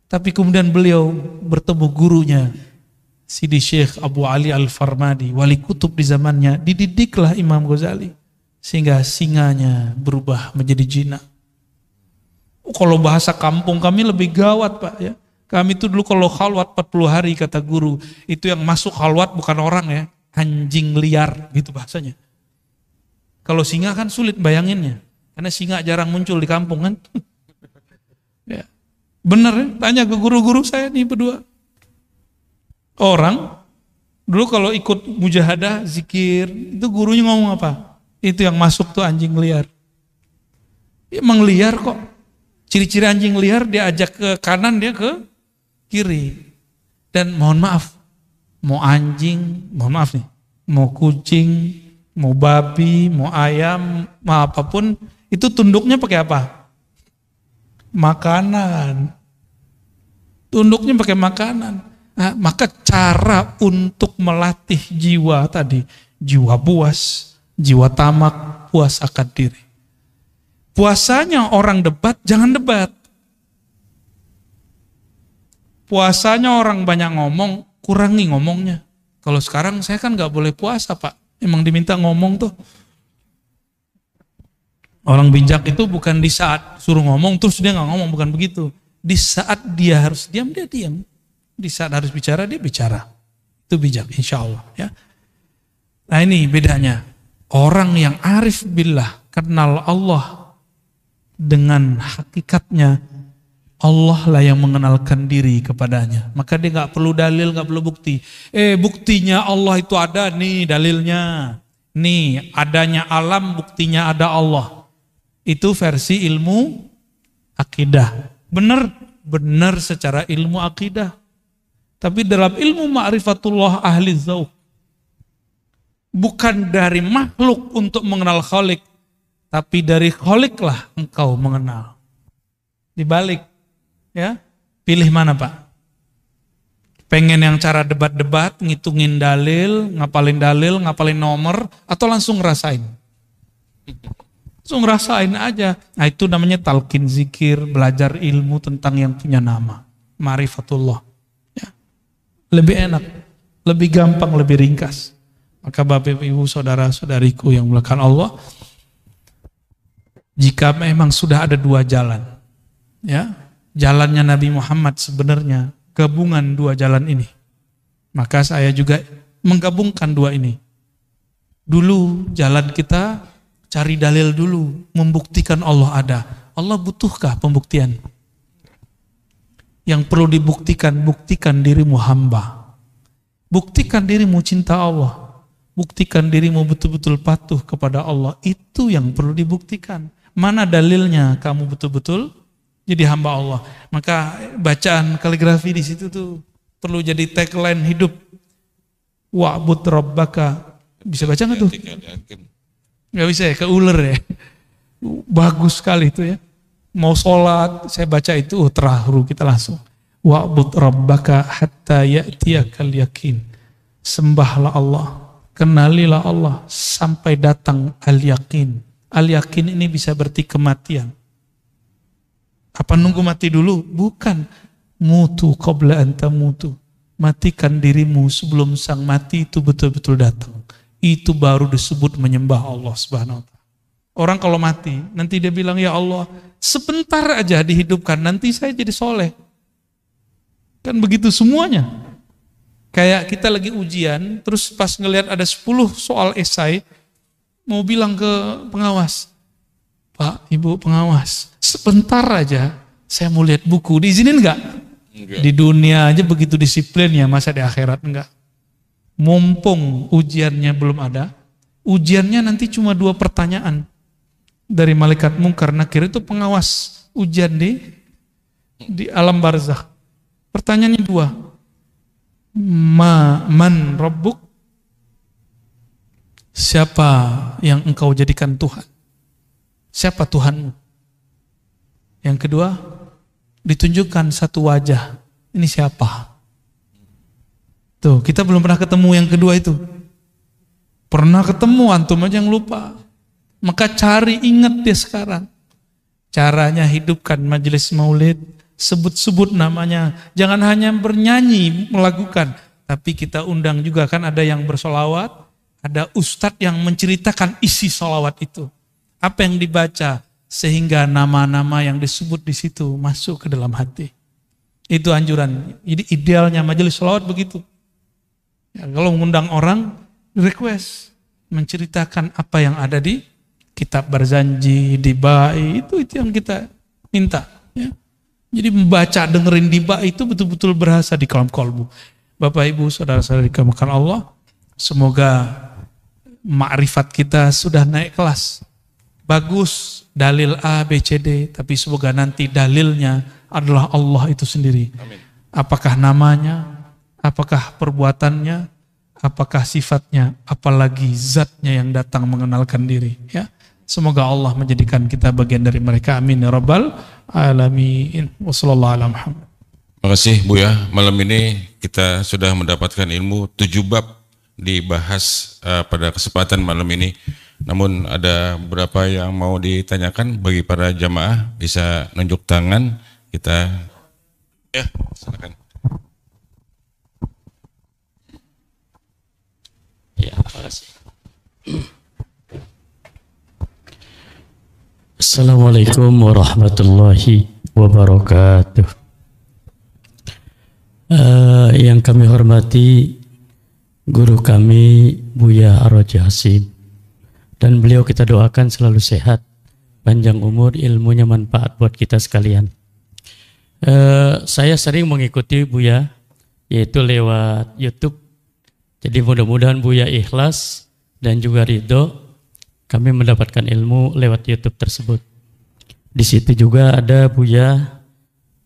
Tapi kemudian beliau bertemu gurunya, Sidi Syekh Abu Ali Al-Farmadi, wali kutub di zamannya. Dididiklah Imam Ghazali sehingga singanya berubah menjadi jinak. Kalau bahasa kampung kami lebih gawat, Pak, ya. Kami itu dulu kalau khalwat 40 hari kata guru, itu yang masuk khalwat bukan orang, ya, anjing liar gitu bahasanya. Kalau singa kan sulit bayanginnya, karena singa jarang muncul di kampung kan. Ya. Benar, ya? Tanya ke guru-guru saya nih berdua. Orang dulu kalau ikut mujahadah, zikir, itu gurunya ngomong apa? Itu yang masuk tuh anjing liar. Emang liar kok. Ciri-ciri anjing liar dia ajak ke kanan, dia ke kiri. Dan mohon maaf, mau anjing, mohon maaf nih, mau kucing, mau babi, mau ayam, mau apapun, itu tunduknya pakai apa? Makanan. Tunduknya pakai makanan. Nah, maka cara untuk melatih jiwa tadi, jiwa buas, jiwa tamak, puas akan diri. Puasanya orang debat, jangan debat. Puasanya orang banyak ngomong, kurangi ngomongnya. Kalau sekarang saya kan gak boleh puasa, Pak. Emang diminta ngomong tuh. Orang bijak itu bukan di saat suruh ngomong terus dia gak ngomong, bukan begitu. Di saat dia harus diam, dia diam. Di saat harus bicara, dia bicara. Itu bijak, insya Allah. Ya. Nah ini bedanya. Orang yang arif billah, kenal Allah dengan hakikatnya, Allah lah yang mengenalkan diri kepadanya. Maka dia gak perlu dalil, gak perlu bukti. Buktinya Allah itu ada, nih dalilnya. Nih adanya alam, buktinya ada Allah. Itu versi ilmu akidah. Benar secara ilmu akidah. Tapi dalam ilmu ma'rifatullah ahli dzauq, bukan dari makhluk untuk mengenal Khalik, tapi dari Khalik lah engkau mengenal. Dibalik, ya, pilih mana Pak? Pengen yang cara debat-debat, ngitungin dalil, ngapalin nomor, atau langsung ngerasain? Langsung ngerasain aja. Nah itu namanya talqin zikir, belajar ilmu tentang yang punya nama, ma'rifatullah. Lebih enak, lebih gampang, lebih ringkas. Maka Bapak Ibu saudara-saudariku yang dimuliakan Allah, jika memang sudah ada dua jalan, ya, jalannya Nabi Muhammad sebenarnya gabungan dua jalan ini, maka saya juga menggabungkan dua ini. Dulu jalan kita cari dalil dulu, membuktikan Allah ada. Allah butuhkah pembuktian? Yang perlu dibuktikan, buktikan dirimu hamba. Buktikan dirimu cinta Allah. Buktikan dirimu betul-betul patuh kepada Allah. Itu yang perlu dibuktikan. Mana dalilnya kamu betul-betul jadi hamba Allah. Maka bacaan kaligrafi di situ tuh perlu jadi tagline hidup. Wa'bud rabbaka. Bisa baca nggak tuh? Nggak bisa ya, keuler ya. Bagus sekali itu ya. Mau sholat, saya baca itu terharu kita langsung. Wa'bud rabbaka hatta ya'tiyakal yakin. Sembahlah Allah. Kenalilah Allah sampai datang al-yakin. Al-yakin ini bisa berarti kematian. Apa nunggu mati dulu? Bukan. Mutu qabla anta mutu. Matikan dirimu sebelum sang mati itu betul-betul datang. Itu baru disebut menyembah Allah Subhanahu wa ta'ala. Orang kalau mati, nanti dia bilang, ya Allah, sebentar aja dihidupkan, nanti saya jadi soleh. Kan begitu semuanya. Kayak kita lagi ujian, terus pas ngelihat ada 10 soal esai, mau bilang ke pengawas, Pak, Ibu pengawas, sebentar aja saya mau lihat buku, diizinin enggak? Di dunia aja begitu disiplinnya, masa di akhirat enggak? Mumpung ujiannya belum ada, ujiannya nanti cuma 2 pertanyaan dari malaikat mungkar nakir, itu pengawas ujian di alam barzakh. Pertanyaannya 2. Man rabbuk? Siapa yang engkau jadikan Tuhan? Siapa Tuhanmu? Yang kedua, ditunjukkan satu wajah. Ini siapa? Tuh, kita belum pernah ketemu yang kedua itu. Pernah ketemu, antum aja yang lupa. Maka cari, ingat dia sekarang. Caranya hidupkan majelis maulid, sebut-sebut namanya. Jangan hanya bernyanyi, melakukan. Tapi kita undang juga, kan ada yang bersolawat, ada ustadz yang menceritakan isi solawat itu. Apa yang dibaca, sehingga nama-nama yang disebut di situ masuk ke dalam hati. Itu anjuran. Jadi idealnya majelis solawat begitu. Ya, kalau mengundang orang, request. Menceritakan apa yang ada di kitab Barzanji, di Ba'i, itu yang kita minta. Ya. Jadi membaca, dengerin di Ba'i itu betul-betul berasa di kolam kolbu. Bapak Ibu, saudara-saudari dikasihi Allah, semoga makrifat kita sudah naik kelas. Bagus dalil A, B, C, D, tapi semoga nanti dalilnya adalah Allah itu sendiri. Amin. Apakah namanya, apakah perbuatannya, apakah sifatnya, apalagi zatnya yang datang mengenalkan diri. Ya, semoga Allah menjadikan kita bagian dari mereka. Amin ya rabbal alamin. Wassallallahu ala Muhammad.
Terima kasih Buya. Malam ini kita sudah mendapatkan ilmu 7 bab dibahas pada kesempatan malam ini. Namun ada beberapa yang mau ditanyakan bagi para jamaah, bisa nunjuk tangan. Kita ya, silakan.
Ya, terima kasih. Assalamualaikum warahmatullahi wabarakatuh. Yang kami hormati guru kami Buya Ar-Raji Hasim, dan beliau kita doakan selalu sehat, panjang umur, ilmunya manfaat buat kita sekalian. Saya sering mengikuti Buya, yaitu lewat YouTube. Jadi mudah-mudahan Buya ikhlas dan juga ridho kami mendapatkan ilmu lewat YouTube tersebut. Di situ juga ada Buya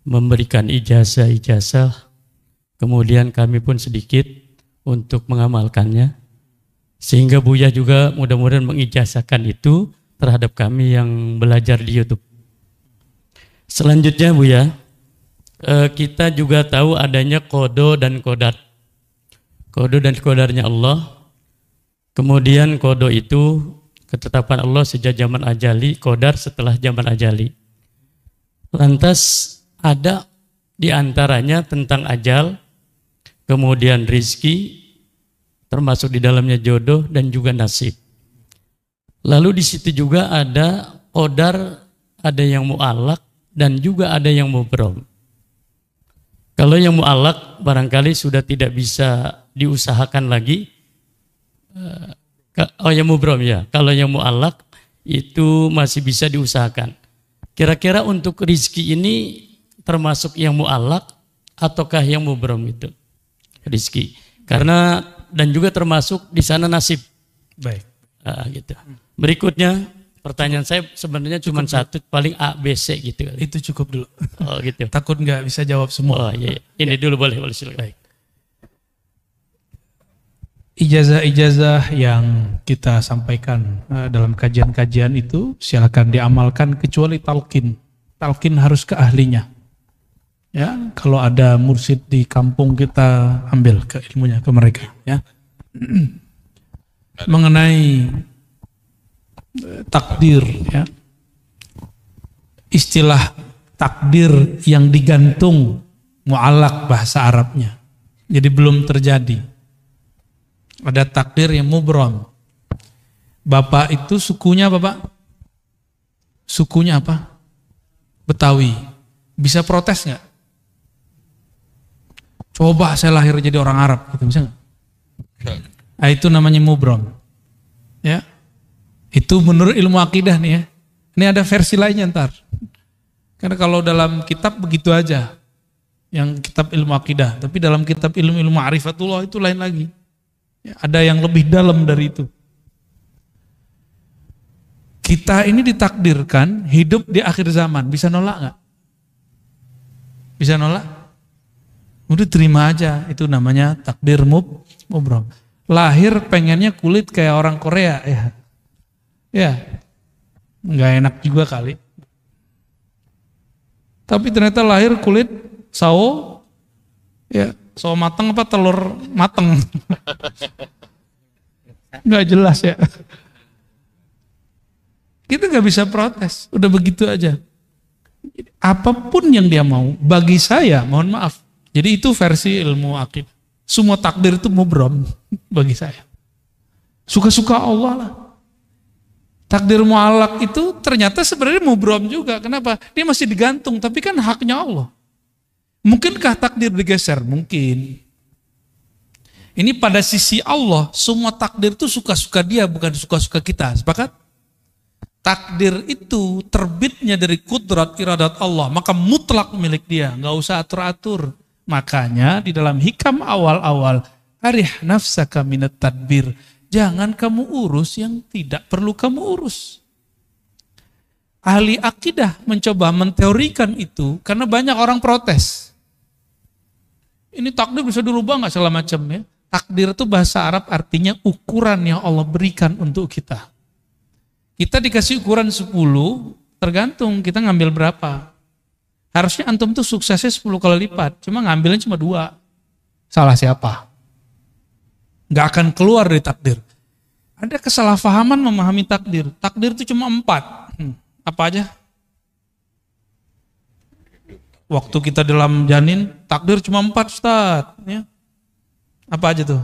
memberikan ijazah-ijazah, kemudian kami pun sedikit untuk mengamalkannya. Sehingga Buya juga mudah-mudahan mengijazahkan itu terhadap kami yang belajar di YouTube. Selanjutnya Buya, kita juga tahu adanya kodo dan kodar. Kodo dan kodarnya Allah. Kemudian kodo itu ketetapan Allah sejak zaman ajali, kodar setelah zaman ajali. Lantas ada di antaranya tentang ajal, kemudian rizki, termasuk di dalamnya jodoh dan juga nasib. Lalu di situ juga ada qadar, ada yang mu'allaq dan juga ada yang mubrom. Kalau yang mu'allaq barangkali sudah tidak bisa diusahakan lagi. Oh yang mubrom ya. Kalau yang mu'allaq itu masih bisa diusahakan. Kira-kira untuk rizki ini termasuk yang mu'allaq ataukah yang mubrom itu rizki? Karena dan juga termasuk di sana nasib.
Baik.
Gitu. Berikutnya pertanyaan saya sebenarnya cuma satu, paling A, B, C gitu.
Itu cukup dulu.
Oh gitu.
Takut nggak bisa jawab semua.
Oh iya. Ini dulu boleh silakan.
Baik. Ijazah-ijazah yang kita sampaikan dalam kajian-kajian itu silakan diamalkan kecuali talqin. Talqin harus ke ahlinya. Ya, kalau ada mursyid di kampung kita ambil ke ilmunya ke mereka, ya. Mengenai takdir, ya. Istilah takdir yang digantung mu'allaq bahasa Arabnya. Jadi belum terjadi. Ada takdir yang mubram. Bapak itu sukunya apa, Pak? Sukunya apa? Betawi. Bisa protes nggak? Coba saya lahir jadi orang Arab, gitu, bisa nggak? Nah, itu namanya mubram. Ya, itu menurut ilmu akidah nih ya. Ini ada versi lainnya ntar. Karena kalau dalam kitab begitu aja, yang kitab ilmu akidah. Tapi dalam kitab ilmu ma'rifatullah itu lain lagi. Ya, ada yang lebih dalam dari itu. Kita ini ditakdirkan hidup di akhir zaman. Bisa nolak nggak? Bisa nolak? Udah terima aja. Itu namanya takdir mubram. Lahir pengennya kulit kayak orang Korea ya. Ya. Nggak enak juga kali. Tapi ternyata lahir kulit sawo ya, sawo mateng apa telur mateng. Nggak jelas ya. Kita nggak bisa protes, udah begitu aja. Apapun yang dia mau, bagi saya, mohon maaf. Jadi itu versi ilmu akidah. Semua takdir itu mubram bagi saya. Suka-suka Allah lah. Takdir mu'allaq itu ternyata sebenarnya mubram juga. Kenapa? Dia masih digantung, tapi kan haknya Allah. Mungkinkah takdir digeser? Mungkin. Ini pada sisi Allah, semua takdir itu suka-suka dia, bukan suka-suka kita. Sepakat? Takdir itu terbitnya dari kudrat iradat Allah, maka mutlak milik dia, nggak usah atur-atur. Makanya di dalam hikam awal-awal, arih nafsaka minat tadbir, jangan kamu urus yang tidak perlu kamu urus. Ahli akidah mencoba menteorikan itu karena banyak orang protes. Ini takdir bisa dirubah nggak segala macam ya? Takdir itu bahasa Arab artinya ukuran yang Allah berikan untuk kita. Kita dikasih ukuran 10, tergantung kita ngambil berapa. Harusnya antum tuh suksesnya 10 kali lipat, cuma ngambilnya cuma 2. Salah siapa? Nggak akan keluar dari takdir. Ada kesalahpahaman memahami takdir. Takdir itu cuma 4. Apa aja? Waktu kita dalam janin, takdir cuma 4, Ustaz. Ya. Apa aja tuh?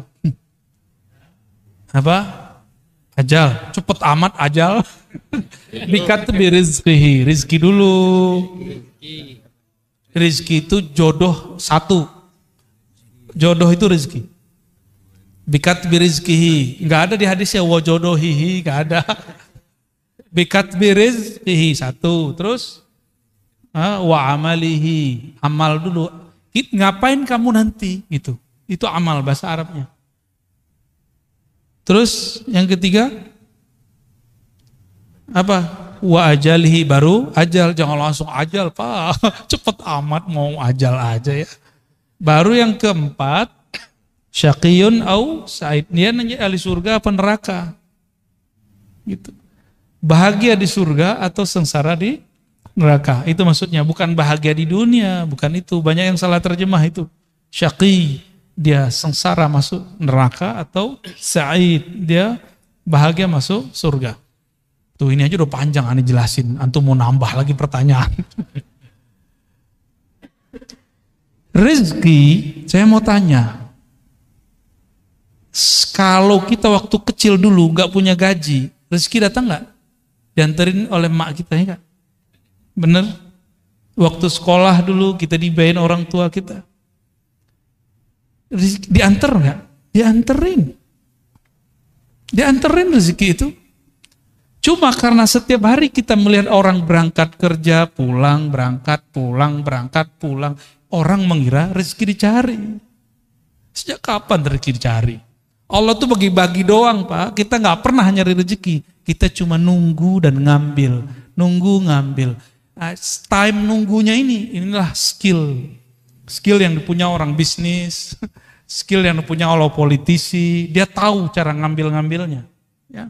Apa? Ajal, cepet amat ajal. Bikat birizkihi, rizki dulu. Rizki itu jodoh 1. Jodoh itu rizki. Bikat birizkihi, nggak ada di hadisnya wajodohihi, nggak ada. Bikat birizkihi 1, terus wa amalihi, amal dulu. Ngapain kamu nanti? Gitu. Itu amal bahasa Arabnya. Terus yang ketiga apa? Wa ajalihi, baru ajal. Jangan langsung ajal, Pak. Cepet amat mau ajal aja ya. Baru yang keempat, syaqiyun au sa'id. Dia nanya ahli surga apa neraka. Gitu. Bahagia di surga atau sengsara di neraka. Itu maksudnya, bukan bahagia di dunia, bukan itu. Banyak yang salah terjemah itu. Syaqi, dia sengsara masuk neraka, atau sa'id, dia bahagia masuk surga. Tuh ini aja udah panjang aneh jelasin, antum mau nambah lagi pertanyaan. Rezeki, saya mau tanya, kalau kita waktu kecil dulu nggak punya gaji, rezeki datang nggak? Dianterin oleh emak kita ya kan? Bener? Waktu sekolah dulu kita dibayarin orang tua kita. Diantar nggak? Dianterin. Dianterin rezeki itu. Cuma karena setiap hari kita melihat orang berangkat kerja, pulang, berangkat, pulang, berangkat, pulang. Orang mengira rezeki dicari. Sejak kapan rezeki dicari? Allah tuh bagi-bagi doang Pak. Kita nggak pernah nyari rezeki. Kita cuma nunggu dan ngambil. Nunggu ngambil. Time nunggunya inilah skill. Skill yang dipunya orang bisnis. Skill yang dipunya oleh politisi. Dia tahu cara ngambil-ngambilnya. Ya.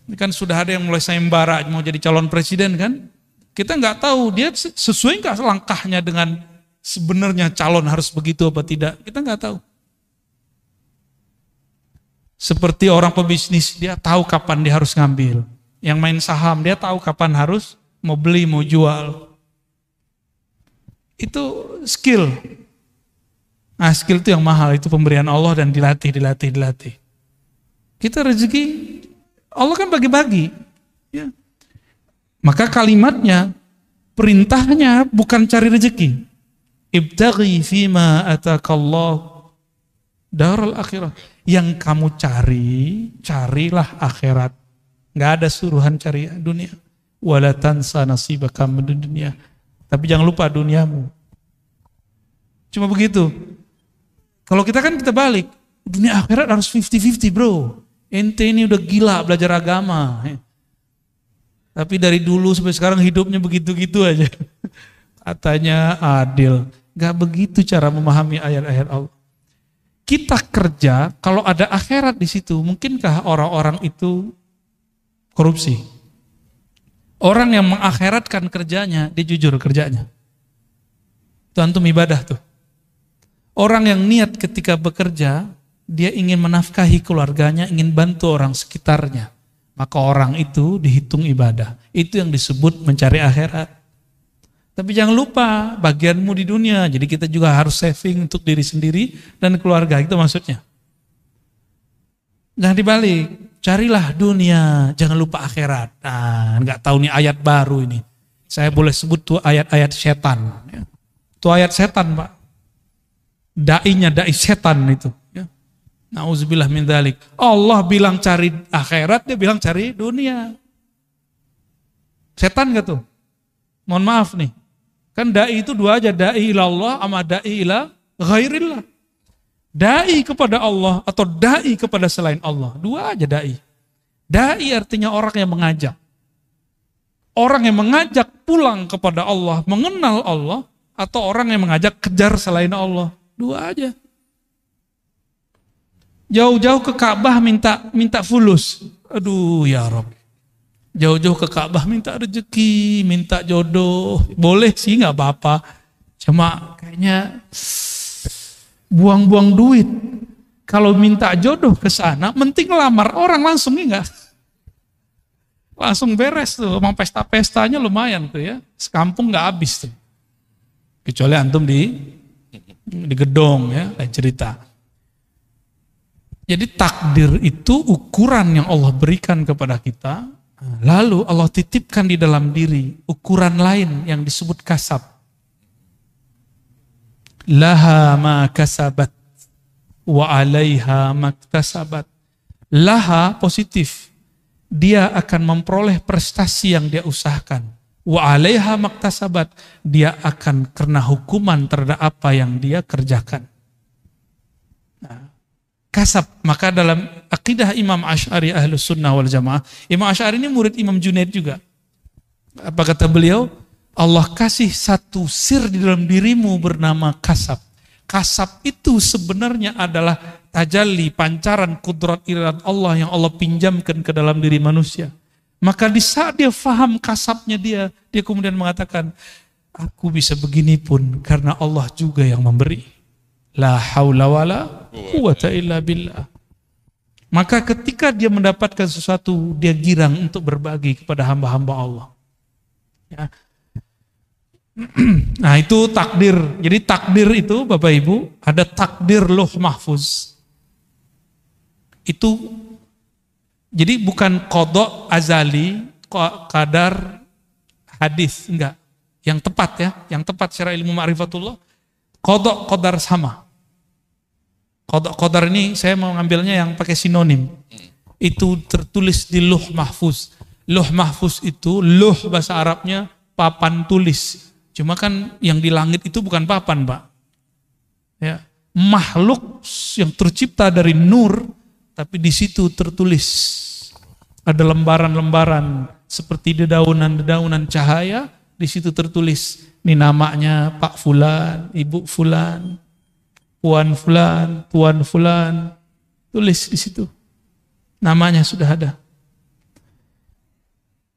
Ini kan sudah ada yang mulai sayembara mau jadi calon presiden kan. Kita nggak tahu dia sesuai nggak langkahnya dengan sebenarnya calon harus begitu apa tidak. Kita nggak tahu. Seperti orang pebisnis, dia tahu kapan dia harus ngambil. Yang main saham, dia tahu kapan harus mau beli, mau jual. Itu skill. Nah, skill itu yang mahal, itu pemberian Allah dan dilatih. Kita rezeki, Allah kan bagi-bagi. Ya. Maka kalimatnya, perintahnya bukan cari rezeki. Ibtaghi fima atakallah darul akhirah. Yang kamu carilah akhirat. Nggak ada suruhan cari dunia. Wala tansa nasibaka minad dunya. Tapi jangan lupa duniamu. Cuma begitu. Kalau kita balik. Dunia akhirat harus 50-50 bro. Ente ini udah gila belajar agama. Tapi dari dulu sampai sekarang hidupnya begitu-gitu aja. Katanya adil. Nggak begitu cara memahami ayat-ayat Allah. Kita kerja, kalau ada akhirat di situ, mungkinkah orang-orang itu korupsi? Orang yang mengakhiratkan kerjanya, dia jujur kerjanya. Itu antum ibadah tuh. Orang yang niat ketika bekerja, dia ingin menafkahi keluarganya, ingin bantu orang sekitarnya. Maka orang itu dihitung ibadah. Itu yang disebut mencari akhirat. Tapi jangan lupa bagianmu di dunia. Jadi kita juga harus saving untuk diri sendiri dan keluarga. Itu maksudnya. Jangan dibalik. Carilah dunia. Jangan lupa akhirat. Nah, nggak tahu nih ayat baru ini. Saya boleh sebut tuh ayat-ayat setan. Itu ayat setan Pak. Dai setan itu. Nauzubillah min dzalik. Allah bilang cari akhirat, dia bilang cari dunia. Setan gak tuh? Mohon maaf nih. Kan dai itu dua aja, dai ilallah sama dai ila ghairillah. Dai kepada Allah atau dai kepada selain Allah. Dua aja dai. Dai artinya orang yang mengajak. Orang yang mengajak pulang kepada Allah, mengenal Allah, atau orang yang mengajak kejar selain Allah. Dua aja. Jauh-jauh ke Ka'bah minta fulus. Aduh ya Rabb. Jauh-jauh ke Ka'bah minta rezeki, minta jodoh. Boleh sih gak apa-apa. Cuma kayaknya buang-buang duit. Kalau minta jodoh ke sana, mending lamar orang langsung enggak. Langsung beres tuh. Emang pesta-pestanya lumayan tuh ya. Sekampung gak habis tuh. Kecuali antum di gedong ya, lain cerita. Jadi takdir itu ukuran yang Allah berikan kepada kita. Lalu Allah titipkan di dalam diri ukuran lain yang disebut kasab. Laha ma kasabat wa alaiha maktasabat. Laha positif. Dia akan memperoleh prestasi yang dia usahakan. Wa alaiha maktasabat. Dia akan kena hukuman terhadap apa yang dia kerjakan. Kasab, maka dalam akidah Imam Asy'ari Ahlus Sunnah wal Jamaah, Imam Asy'ari ini murid Imam Junaid juga. Apa kata beliau? Allah kasih satu sir di dalam dirimu bernama kasab. Kasab itu sebenarnya adalah tajalli, pancaran kudrat iradat Allah yang Allah pinjamkan ke dalam diri manusia. Maka di saat dia faham kasabnya dia kemudian mengatakan, aku bisa begini pun karena Allah juga yang memberi. La haula wala quwata illa billah. Maka ketika dia mendapatkan sesuatu, dia girang untuk berbagi kepada hamba-hamba Allah. Ya. Nah itu takdir. Jadi takdir itu Bapak Ibu, ada takdir Lauh Mahfuz. Itu jadi bukan qada azali, qadar hadis, enggak. Yang tepat ya, yang tepat secara ilmu ma'rifatullah, qadar sama. Qadar ini saya mau ngambilnya yang pakai sinonim. Itu tertulis di Lauh Mahfuz. Lauh Mahfuz itu, lauh bahasa Arabnya papan tulis. Cuma kan yang di langit itu bukan papan, Pak. Ya. makhluk yang tercipta dari nur, tapi di situ tertulis ada lembaran-lembaran seperti dedaunan-dedaunan cahaya, di situ tertulis ini namanya Pak Fulan, Ibu Fulan, Puan Fulan, Tuan Fulan, tulis di situ. Namanya sudah ada.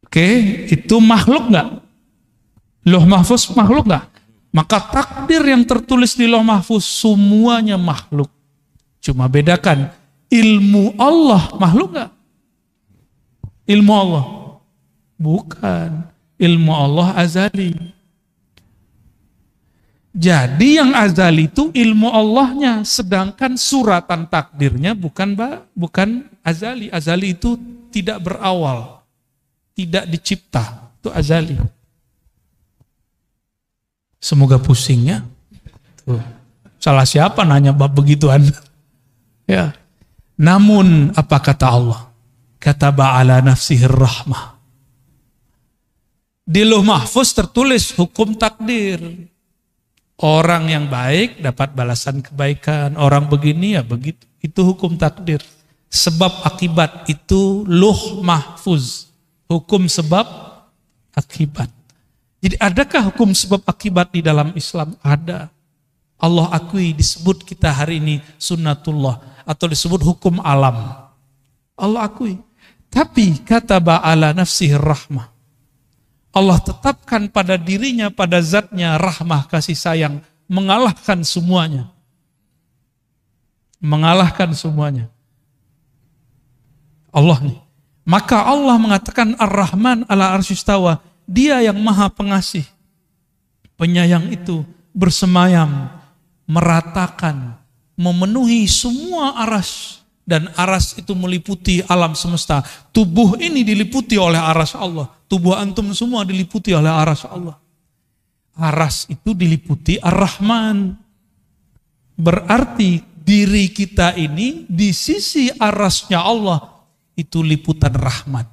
Oke, itu makhluk nggak? Lauh Mahfuz makhluk nggak? Maka takdir yang tertulis di Lauh Mahfuz semuanya makhluk. Cuma bedakan ilmu Allah makhluk nggak? Ilmu Allah bukan. Ilmu Allah azali. Jadi yang azali itu ilmu Allahnya, sedangkan suratan takdirnya bukan azali. Azali itu tidak berawal, tidak dicipta, itu azali. Semoga pusingnya. Tuh. Salah siapa nanya bab begituan? Ya. Namun apa kata Allah? Kataba ala nafsihi rahmah. Di Lauh Mahfuz tertulis hukum takdir. Orang yang baik dapat balasan kebaikan, orang begini ya begitu. Itu hukum takdir. Sebab akibat itu Lauh Mahfuz. Hukum sebab akibat. Jadi adakah hukum sebab akibat di dalam Islam? Ada. Allah akui, disebut kita hari ini sunnatullah atau disebut hukum alam. Allah akui. Tapi kata ba'ala nafsihi rahmah. Allah tetapkan pada dirinya, pada zatnya rahmah, kasih sayang, mengalahkan semuanya. Mengalahkan semuanya. Allah nih. Maka Allah mengatakan Ar-Rahman ala arsyistawa. Dia yang maha pengasih. Penyayang itu bersemayam, meratakan, memenuhi semua aras. Dan aras itu meliputi alam semesta. Tubuh ini diliputi oleh aras Allah. Tubuh antum semua diliputi oleh aras Allah. Aras itu diliputi Ar-Rahman. Berarti diri kita ini di sisi arasnya Allah itu liputan rahmat.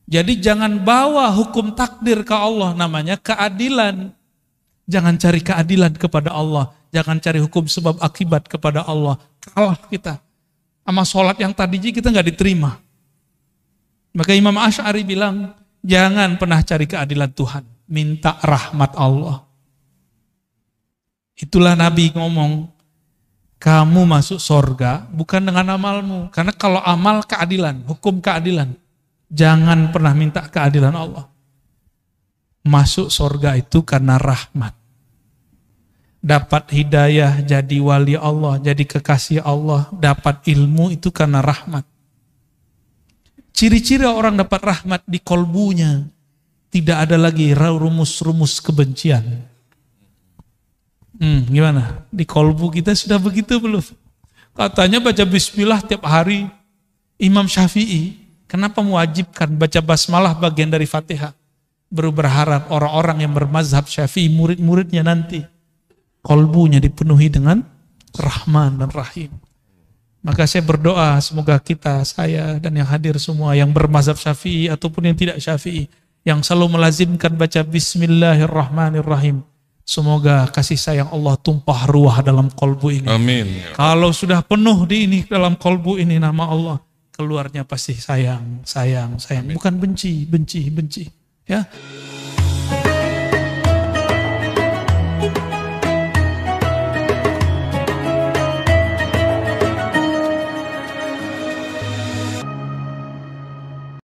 Jadi jangan bawa hukum takdir ke Allah, namanya keadilan. Jangan cari keadilan kepada Allah. Jangan cari hukum sebab akibat kepada Allah. Kalah kita. Sama sholat yang tadi kita nggak diterima. Maka Imam Asy'ari bilang, jangan pernah cari keadilan Tuhan, minta rahmat Allah. Itulah Nabi ngomong, kamu masuk sorga bukan dengan amalmu. Karena kalau amal keadilan, hukum keadilan. Jangan pernah minta keadilan Allah. Masuk sorga itu karena rahmat. Dapat hidayah, jadi wali Allah, jadi kekasih Allah, dapat ilmu itu karena rahmat. Ciri-ciri orang dapat rahmat di kolbunya. Tidak ada lagi rumus-rumus kebencian. Gimana? Di kolbu kita sudah begitu belum? Katanya baca bismillah tiap hari. Imam Syafi'i, kenapa mewajibkan baca basmalah bagian dari Fatihah? Baru berharap orang-orang yang bermazhab Syafi'i, murid-muridnya nanti, kolbunya dipenuhi dengan Rahman dan Rahim. Maka saya berdoa semoga kita, saya dan yang hadir semua yang bermazhab Syafi'i ataupun yang tidak Syafi'i, yang selalu melazimkan baca Bismillahirrahmanirrahim, semoga kasih sayang Allah tumpah ruah dalam kolbu ini.
Amin.
Kalau sudah penuh di ini dalam kolbu ini nama Allah, keluarnya pasti sayang, sayang, sayang. Bukan benci, benci, benci. Ya.